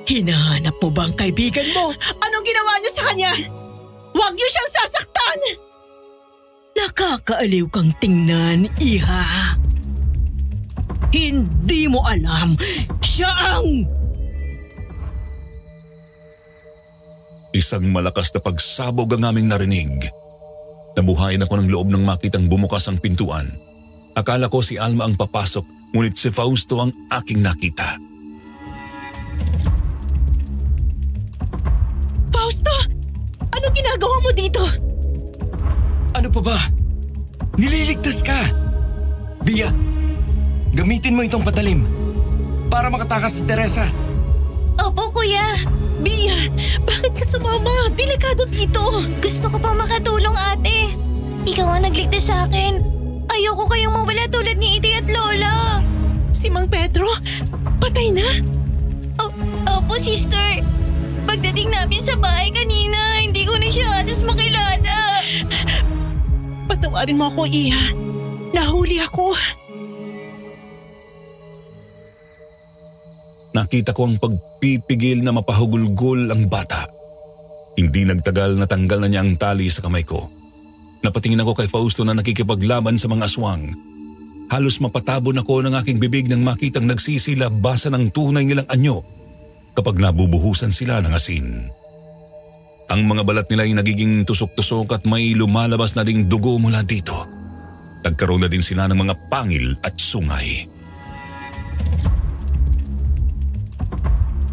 Hinahanap mo ba ang kaibigan mo? Anong ginawa niyo sa kanya? Huwag niyo siyang sasaktan! Nakakaaliw kang tingnan, iha. Hindi mo alam, siya ang... Isang malakas na pagsabog ang aming narinig. Nabuhayan ako ng loob nang makitang bumukas ang pintuan. Akala ko si Alma ang papasok, ngunit si Fausto ang aking nakita. Fausto! Anong ginagawa mo dito? Ano pa ba? Nililigtas ka! Bia, gamitin mo itong patalim para makatakas si Teresa. Opo, kuya. Bia, bakit ka sumama? Delikado dito. Gusto ko pang makatulong, ate. Ikaw ang nagligtas sa akin. Ayoko kayong mawala tulad ni Iti at Lola. Si Mang Pedro, patay na? Opo, sister. Pagdating namin sa bahay kanina, hindi ko na siya halos makilala. Patawarin mo ako, Iha. Nahuli ako. Nakita ko ang pagpipigil na mapahugulgol ang bata. Hindi nagtagal na tanggal na niya ang tali sa kamay ko. Napatingin ako kay Fausto na nakikipaglaban sa mga aswang. Halos mapatabon ako ng aking bibig nang makitang nagsisilabasan ng tunay nilang anyo kapag nabubuhusan sila ng asin. Ang mga balat nila ay nagiging tusok-tusok at may lumalabas na ding dugo mula dito. Nagkaroon na din sila ng mga pangil at sungay.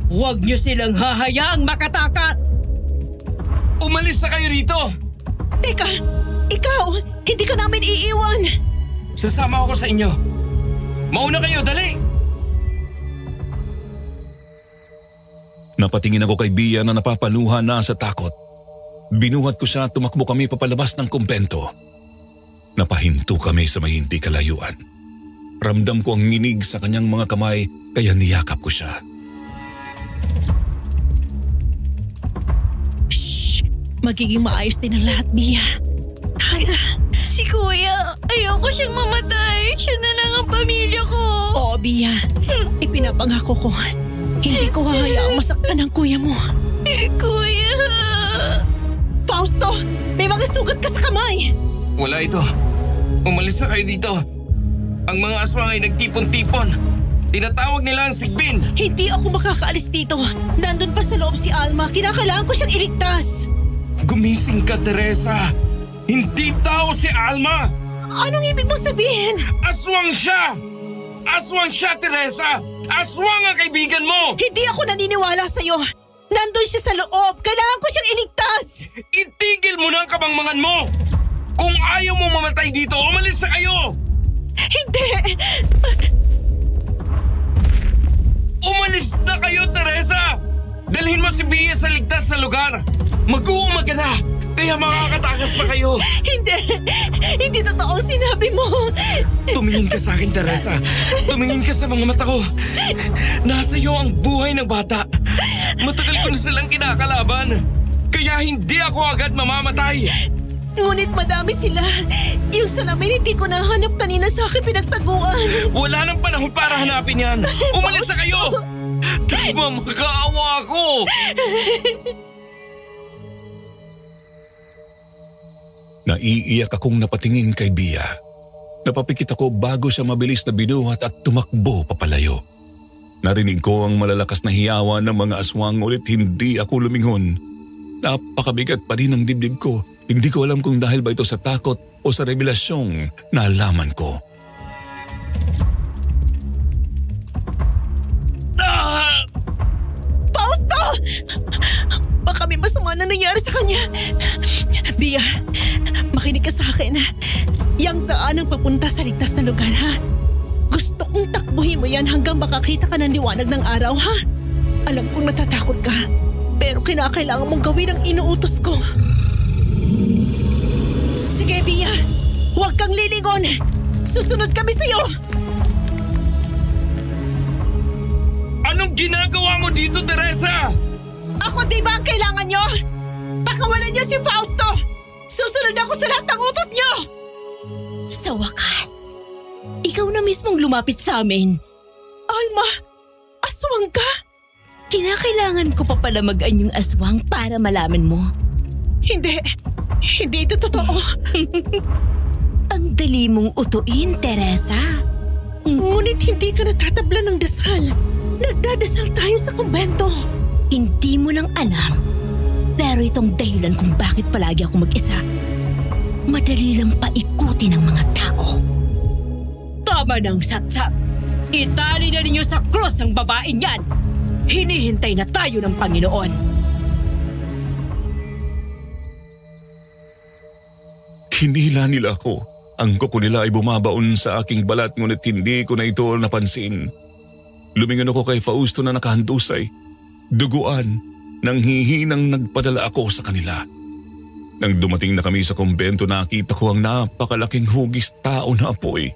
Huwag niyo silang hahayaang makatakas! Umalis na kayo rito! Teka, ikaw, hindi ka namin iiwan. Sasama ako sa inyo. Mauna kayo, dali! Napatingin ako kay Bia na napapaluha na sa takot. Binuhat ko siya at tumakbo kami papalabas ng kumbento. Napahinto kami sa may hindi kalayuan. Ramdam ko ang nginig sa kanyang mga kamay kaya niyakap ko siya. Shh! Magiging maayos din ang lahat, Bia. Hana. Si Kuya, ayoko siyang mamatay. Siya na lang ang pamilya ko. Oo, Bia. Ipinapangako ko. Hindi ko hahayaang masaktan ang kuya mo. Kuya! Fausto! May mga sugat ka sa kamay! Wala ito. Umalis na kayo dito. Ang mga aswang ay nagtipon-tipon. Tinatawag nila ang sigbin. Hindi ako makakaalis dito. Nandun pa sa loob si Alma. Kinakailangan ko siyang iligtas. Gumising ka, Teresa. Hindi tao si Alma. Anong ibig mong sabihin? Aswang siya! Aswang siya, Teresa! Aswang ang kaibigan mo! Hindi ako naniniwala sa'yo. Nandun siya sa loob. Kailangan ko siyang iligtas. Itigil mo na ang kabangmangan mo! Kung ayaw mo mamatay dito, umalis na kayo! Hindi! Umalis na kayo, Teresa! Dalhin mo si Bia sa ligtas na lugar. Mag-uumaga na, kaya makakatakas pa kayo. Hindi totoo sinabi mo. Tumingin ka sa akin, Teresa. Tumingin ka sa mga mata ko. Nasa iyo ang buhay ng bata. Matagal ko na silang kinakalaban. Kaya hindi ako agad mamamatay. Ngunit madami sila. Yung salamin hindi ko nahanap kanina sa akin pinagtaguan. Wala nang panahon para hanapin yan. Umalis na kayo! Magkaawa ako! Naiiyak akong napatingin kay Bia. Napapikit ako bago siya mabilis na binuhat at tumakbo papalayo. Narinig ko ang malalakas na hiyawan ng mga aswang ulit hindi ako lumingon. Napakabigat pa rin ang dibdib ko. Hindi ko alam kung dahil ba ito sa takot o sa revelasyong naalaman ko. Fausto! Baka may masama na nangyari sa kanya. Bia, makinig ka sa akin. Yang daan ang papunta sa ligtas na lugar, ha? Gusto kong takbuhin mo yan hanggang makakita ka ng liwanag ng araw, ha? Alam kong natatakot ka, pero kinakailangan mong gawin ang inuutos ko. Sige, Bia. Huwag kang lilingon. Susunod kami sa'yo. Anong ginagawa mo dito, Teresa? Ako di ba ang kailangan nyo? Pakawalan nyo si Fausto. Susunod ako sa lahat ng utos nyo. Sa wakas, ikaw na mismong lumapit sa amin. Alma, aswang ka? Kinakailangan ko pa palamaan yung aswang para malaman mo. Hindi ito totoo. Ang dali mong utuin, Teresa. Ngunit hindi ka natatabla ng dasal. Nagdadasal tayo sa kumbento. Hindi mo lang alam, pero itong dahilan kung bakit palagi ako mag-isa. Madali lang paikutin ng mga tao. Tama ng satsap. Itali na ninyo sa krus ang babaeng yan. Hinihintay na tayo ng Panginoon. Hinila nila ako. Ang kuko nila ay bumabaon sa aking balat ngunit hindi ko na ito napansin. Lumingon ako kay Fausto na nakahandusay. Duguan, nang hihinang nagpadala ako sa kanila. Nang dumating na kami sa kumbento, nakita ko ang napakalaking hugis tao na apoy.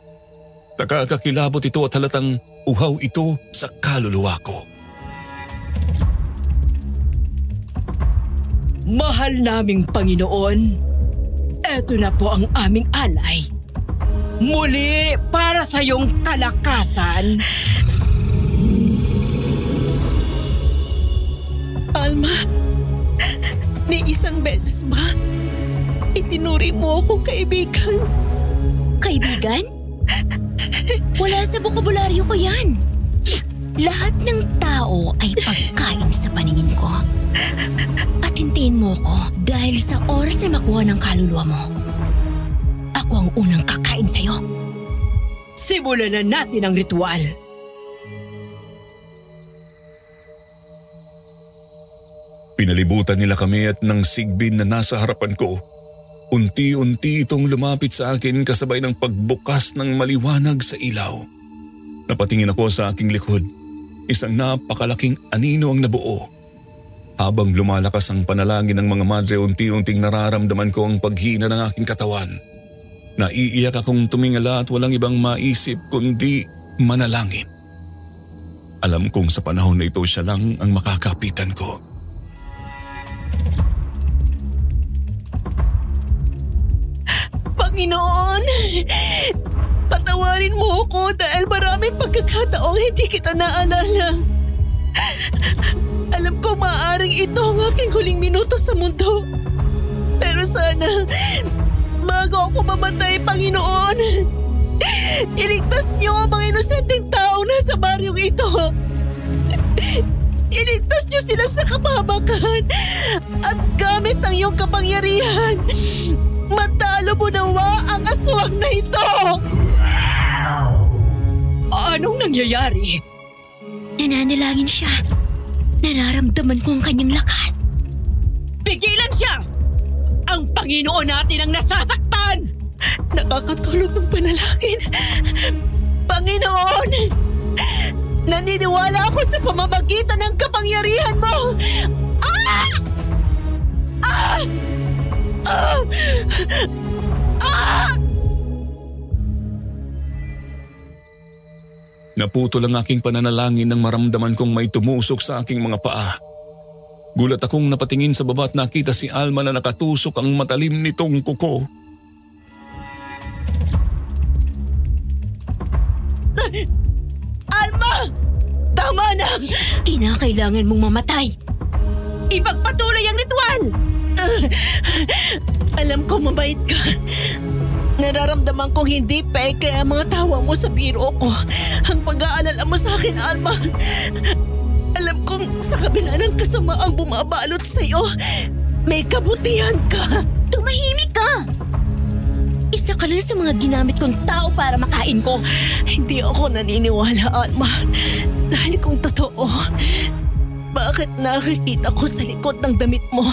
Nakakakilabot ito at halatang uhaw ito sa kaluluwa ko. Mahal naming Panginoon, eto na po ang aming alay. Muli para sa iyong kalakasan. Alma, ni isang beses ba, itinuri mo akong kaibigan? Kaibigan? Wala sa bokabularyo ko yan. Lahat ng tao ay pagkain sa paningin ko. At hintayin mo ko dahil sa oras na makuha ng kaluluwa mo. Ako ang unang kakain sa'yo. Simulan na natin ang ritual. Pinalibutan nila kami at nang sigbin na nasa harapan ko. Unti-unti itong lumapit sa akin kasabay ng pagbukas ng maliwanag sa ilaw. Napatingin ako sa aking likod. Isang napakalaking anino ang nabuo. Habang lumalakas ang panalangin ng mga madre, unti-unting nararamdaman ko ang paghina ng aking katawan. Naiiyak akong tumingala at walang ibang maisip kundi manalangin. Alam kong sa panahon na ito siya lang ang makakapitan ko. Panginoon, patawarin mo ako dahil maraming pagkakataong hindi kita naalala. Alam ko maaaring ito ang aking huling minuto sa mundo. Pero sana, bago ako mamatay, Panginoon, iligtas niyo ang mga inosenteng tao na sa baryong ito. Iligtas niyo sila sa kapahamakan at gamit ang iyong kapangyarihan. Matalo mo nawa ang aswang na ito. Anong nangyayari? Nananalangin siya. Nararamdaman ko ang kanyang lakas. Pigilan siya! Ang Panginoon natin ang nasasaktan! Nakakatulog ng panalangin. Panginoon, naniniwala ako sa pamamagitan ng kapangyarihan mo. Ah! Ah! Ah! Ah! Naputol ang aking pananalangin nang maramdaman kong may tumusok sa aking mga paa. Gulat akong napatingin sa baba at nakita si Alma na nakatusok ang matalim nitong kuko. Alma! Tama na! Kinakailangan mong mamatay. Ipagpatuloy ang ritual! Alam ko mabait ka. Nararamdaman kong hindi peke ang mga tawa mo sa biro ko. Ang pag-aalala mo sa akin, Alma. Alam kong sa kabila ng kasamaang bumabalot sa'yo, may kabutihan ka. Tumahimik ka! Isa ka lang sa mga ginamit kong tao para makain ko. Hindi ako naniniwala, Alma. Dahil kung totoo, bakit nakikita ko sa likod ng damit mo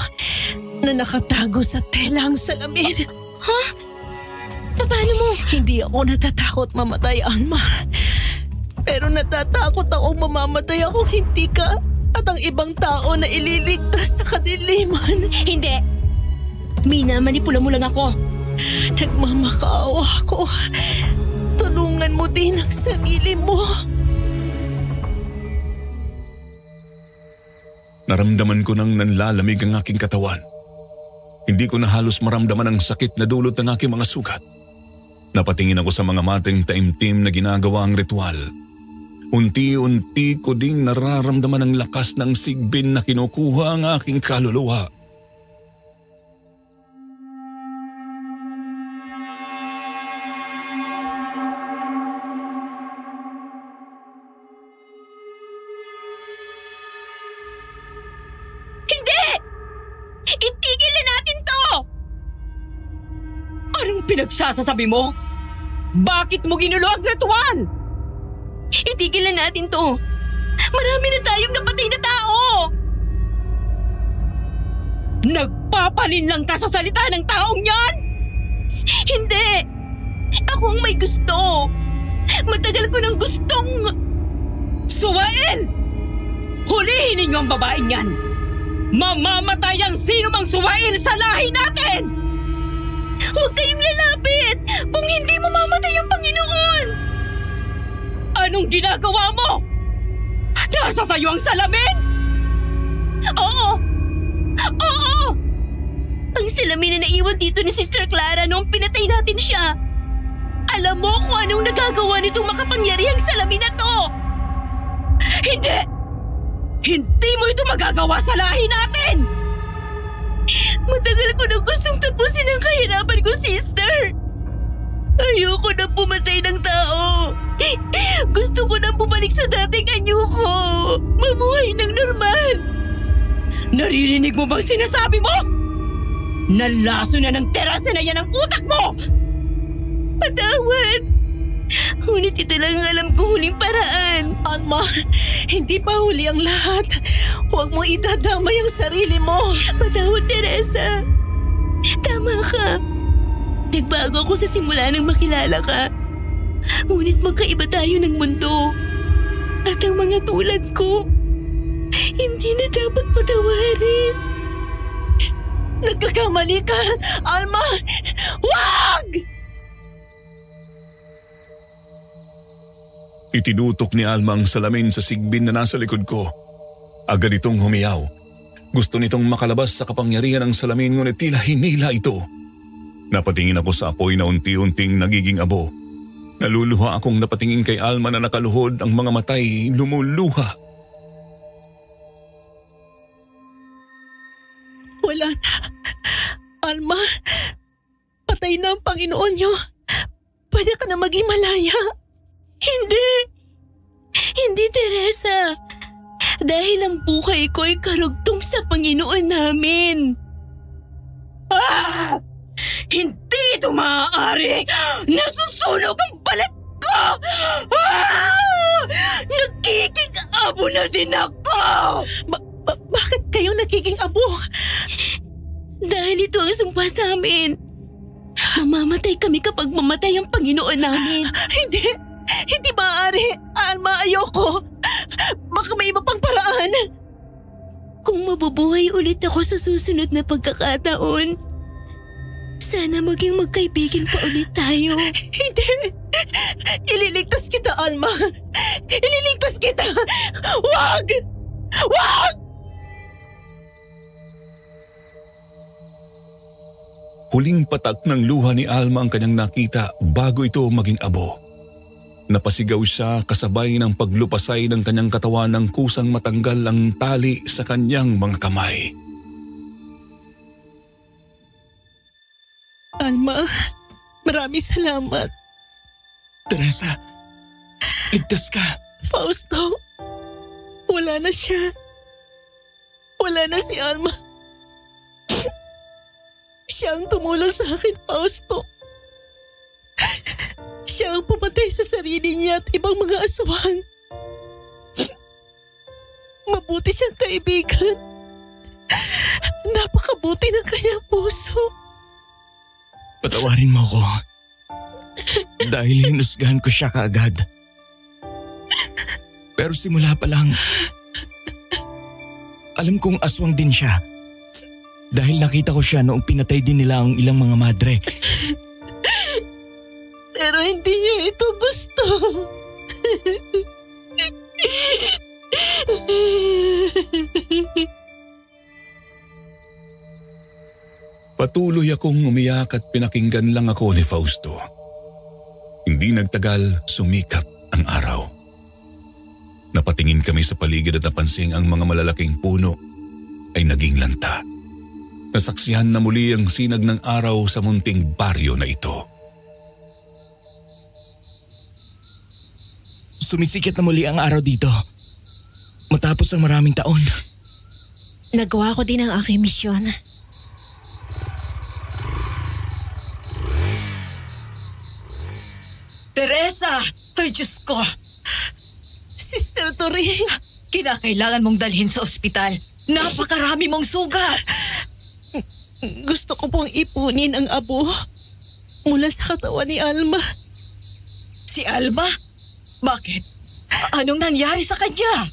na nakatago sa tela ang salamin? Ha? Paano mo? Hindi ako natatakot mamatay, Alma. Pero natatakot akong mamamatay ako hindi ka at ang ibang tao na ililigtas sa kadiliman. Hindi. Minamanipula mo lang ako. Nagmamakaawa ako. Tulungan mo din ang sarili mo. Naramdaman ko nang nanlalamig ang aking katawan. Hindi ko na halos maramdaman ang sakit na dulot ng aking mga sugat. Napatingin ako sa mga mateng taimtim na ginagawa ang ritual. Unti-unti ko ding nararamdaman ang lakas ng sigbin na kinukuha ang aking kaluluwa. Hindi! Itigil na natin to! Anong pinagsasasabi mo? Bakit mo ginulo ang ritual? Itigil na natin to. Marami na tayong napatay na tao. Nagpapalinlang ka sa salita ng taong yan? Hindi. Ako ang may gusto. Matagal ko nang gustong... Suwain! Hulihin ninyo ang babaeng yan! Mamamatay ang sino mang suwain sa lahi natin! Huwag kayong lalapit kung hindi mamamatay ang Panginoon! Anong ginagawa mo? Nasa sayo ang salamin? Oo! Oo! Ang salamin na naiwan dito ni Sister Clara noong pinatay natin siya. Alam mo kung anong nagagawa nitong makapangyarihang salamin na to? Hindi! Hindi mo ito magagawa sa lahi natin! Matagal ko na gustong tapusin ang kahirapan ko, Sister. Ayoko na pumatay ng tao. Gusto ko na bumalik sa dating anyo ko. Mamuhay ng normal. Naririnig mo bang sinasabi mo? Nalaso na ng terasa na yan ang utak mo! Patawad. Ngunit ito lang ang alam kong huling paraan. Alma, hindi pa huli ang lahat. Huwag mo idadamay ang sarili mo. Patawad, Teresa. Tama ka. Nagbago ako sa simula nang makilala ka. Ngunit magkaiba tayo ng mundo. At ang mga tulad ko, Hindi na dapat patawarin. Nagkakamali ka, Alma! Wag! Itinutok ni Alma ang salamin sa sigbin na nasa likod ko. Agad itong humiyaw. Gusto nitong makalabas sa kapangyarihan ng salamin ngunit tila hinila ito. Napatingin ako sa apoy na unti-unting nagiging abo. Naluluha akong napatingin kay Alma na nakaluhod, ang mga matay lumuluha. Wala na. Alma, patay na ang Panginoon niyo. Pwede ka na maging malaya. Hindi! Hindi, Teresa. Dahil ang buhay ko ay karugtong sa Panginoon namin. Hindi ito maaari! Nasusunog ang balat ko! Nagiging abo na din ako! Bakit kayo nagiging abo? Dahil ito ang sumpa sa amin. Mamamatay kami kapag mamatay ang Panginoon namin. Hindi maaari. Alma, ayoko. Baka may iba pang paraan. Kung mabubuhay ulit ako sa susunod na pagkakataon, sana maging magkaibigan pa ulit tayo. Hindi. Ililigtas kita, Alma. Ililigtas kita. Wag! Wag! Huling patak ng luha ni Alma ang kanyang nakita bago ito maging abo. Napasigaw siya kasabay ng paglupasay ng kanyang katawan ng kusang matanggal ang tali sa kanyang mga kamay. Alma, maraming salamat. Teresa, ligtas ka. Fausto, wala na siya. Wala na si Alma. Siya ang tumulong sa akin, Fausto. Siya ang pumatay sa sarili niya at ibang mga aswang. Mabuti siyang kaibigan. Napakabuti ng kanyang puso. Patawarin mo ko. Dahil hinusgahan ko siya kaagad. Pero simula pa lang, alam kong aswang din siya. Dahil nakita ko siya noong pinatay din nila ang ilang mga madre. Pero hindi niya ito gusto. Patuloy akong umiyak at pinakinggan lang ako ni Fausto. Hindi nagtagal, sumikat ang araw. Napatingin kami sa paligid at napansing ang mga malalaking puno ay naging lanta. Nasaksihan na muli ang sinag ng araw sa munting baryo na ito. Sumisikip na muli ang araw dito. Matapos ang maraming taon. Nagawa ko din ang aking misyon. Teresa! Ay, Diyos ko! Sister Turing! Kinakailangan mong dalhin sa ospital. Napakarami mong sugat! Gusto ko pong ipunin ang abo mula sa katawan ni Alma. Si Alma? Bakit? Anong nangyari sa kanya?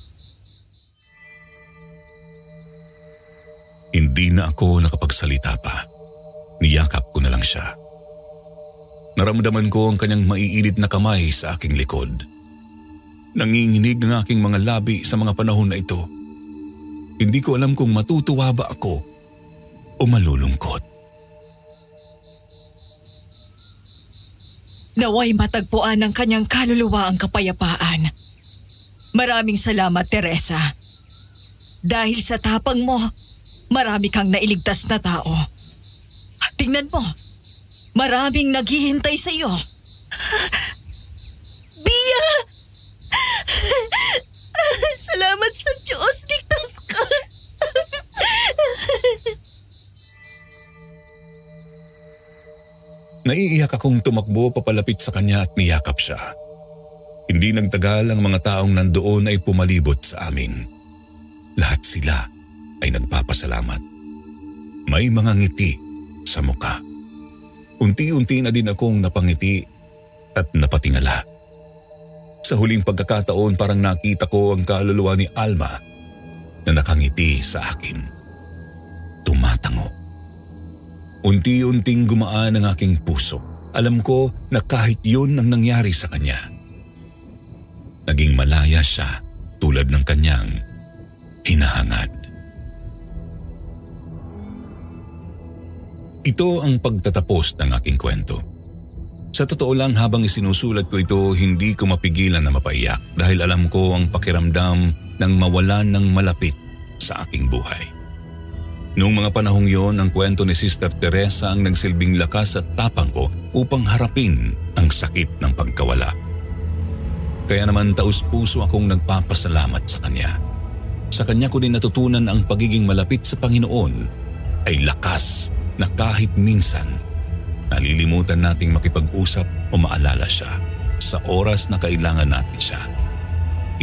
Hindi na ako nakapagsalita pa. Niyakap ko na lang siya. Naramdaman ko ang kanyang maiinit na kamay sa aking likod. Nanginginig ang aking mga labi sa mga panahon na ito. Hindi ko alam kung matutuwa ba ako o malulungkot. Naway matagpuan ng kanyang kaluluwa ang kapayapaan. Maraming salamat, Teresa. Dahil sa tapang mo, marami kang nailigtas na tao. Tingnan mo, maraming naghihintay sa iyo. Bia! Salamat sa Diyos, ligtas ka! Naiiyak akong tumakbo papalapit sa kanya at niyakap siya. Hindi nagtagal ang mga taong nandoon ay pumalibot sa amin. Lahat sila ay nagpapasalamat. May mga ngiti sa muka. Unti-unti na din akong napangiti at napatingala. Sa huling pagkakataon parang nakita ko ang kaluluwa ni Alma na nakangiti sa akin. Tumatango. Unti-unting gumaan ang aking puso. Alam ko na kahit yun ang nangyari sa kanya. Naging malaya siya tulad ng kanyang hinahangad. Ito ang pagtatapos ng aking kwento. Sa totoo lang, habang isinusulat ko ito, hindi ko mapigilan na mapaiyak dahil alam ko ang pakiramdam ng mawalan ng malapit sa aking buhay. Noong mga panahong yon, ang kwento ni Sister Teresa ang nagsilbing lakas at tapang ko upang harapin ang sakit ng pagkawala. Kaya naman taus-puso akong nagpapasalamat sa kanya. Sa kanya ko din natutunan ang pagiging malapit sa Panginoon ay lakas na kahit minsan nalilimutan nating makipag-usap o maalala siya sa oras na kailangan natin siya.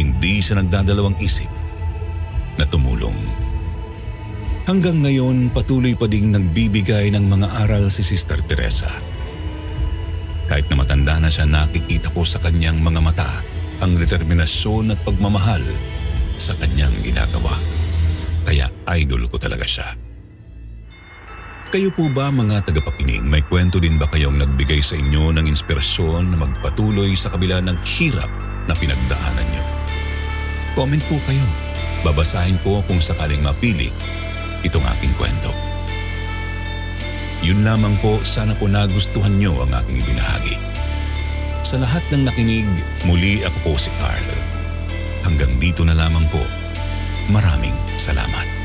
Hindi siya nagdadalawang isip na tumulong. Hanggang ngayon, patuloy pa ding nagbibigay ng mga aral si Sister Teresa. Kahit na matanda na siya, nakikita ko sa kanyang mga mata ang determinasyon at pagmamahal sa kanyang ginagawa. Kaya idol ko talaga siya. Kayo po ba mga tagapakinig, may kwento din ba kayong nagbigay sa inyo ng inspirasyon na magpatuloy sa kabila ng hirap na pinagdaanan niyo? Comment po kayo. Babasahin ko kung sakaling mapili itong aking kwento. Yun lamang po, sana po nagustuhan niyo ang aking ibinahagi. Sa lahat ng nakinig, muli ako po si Carl. Hanggang dito na lamang po. Maraming salamat.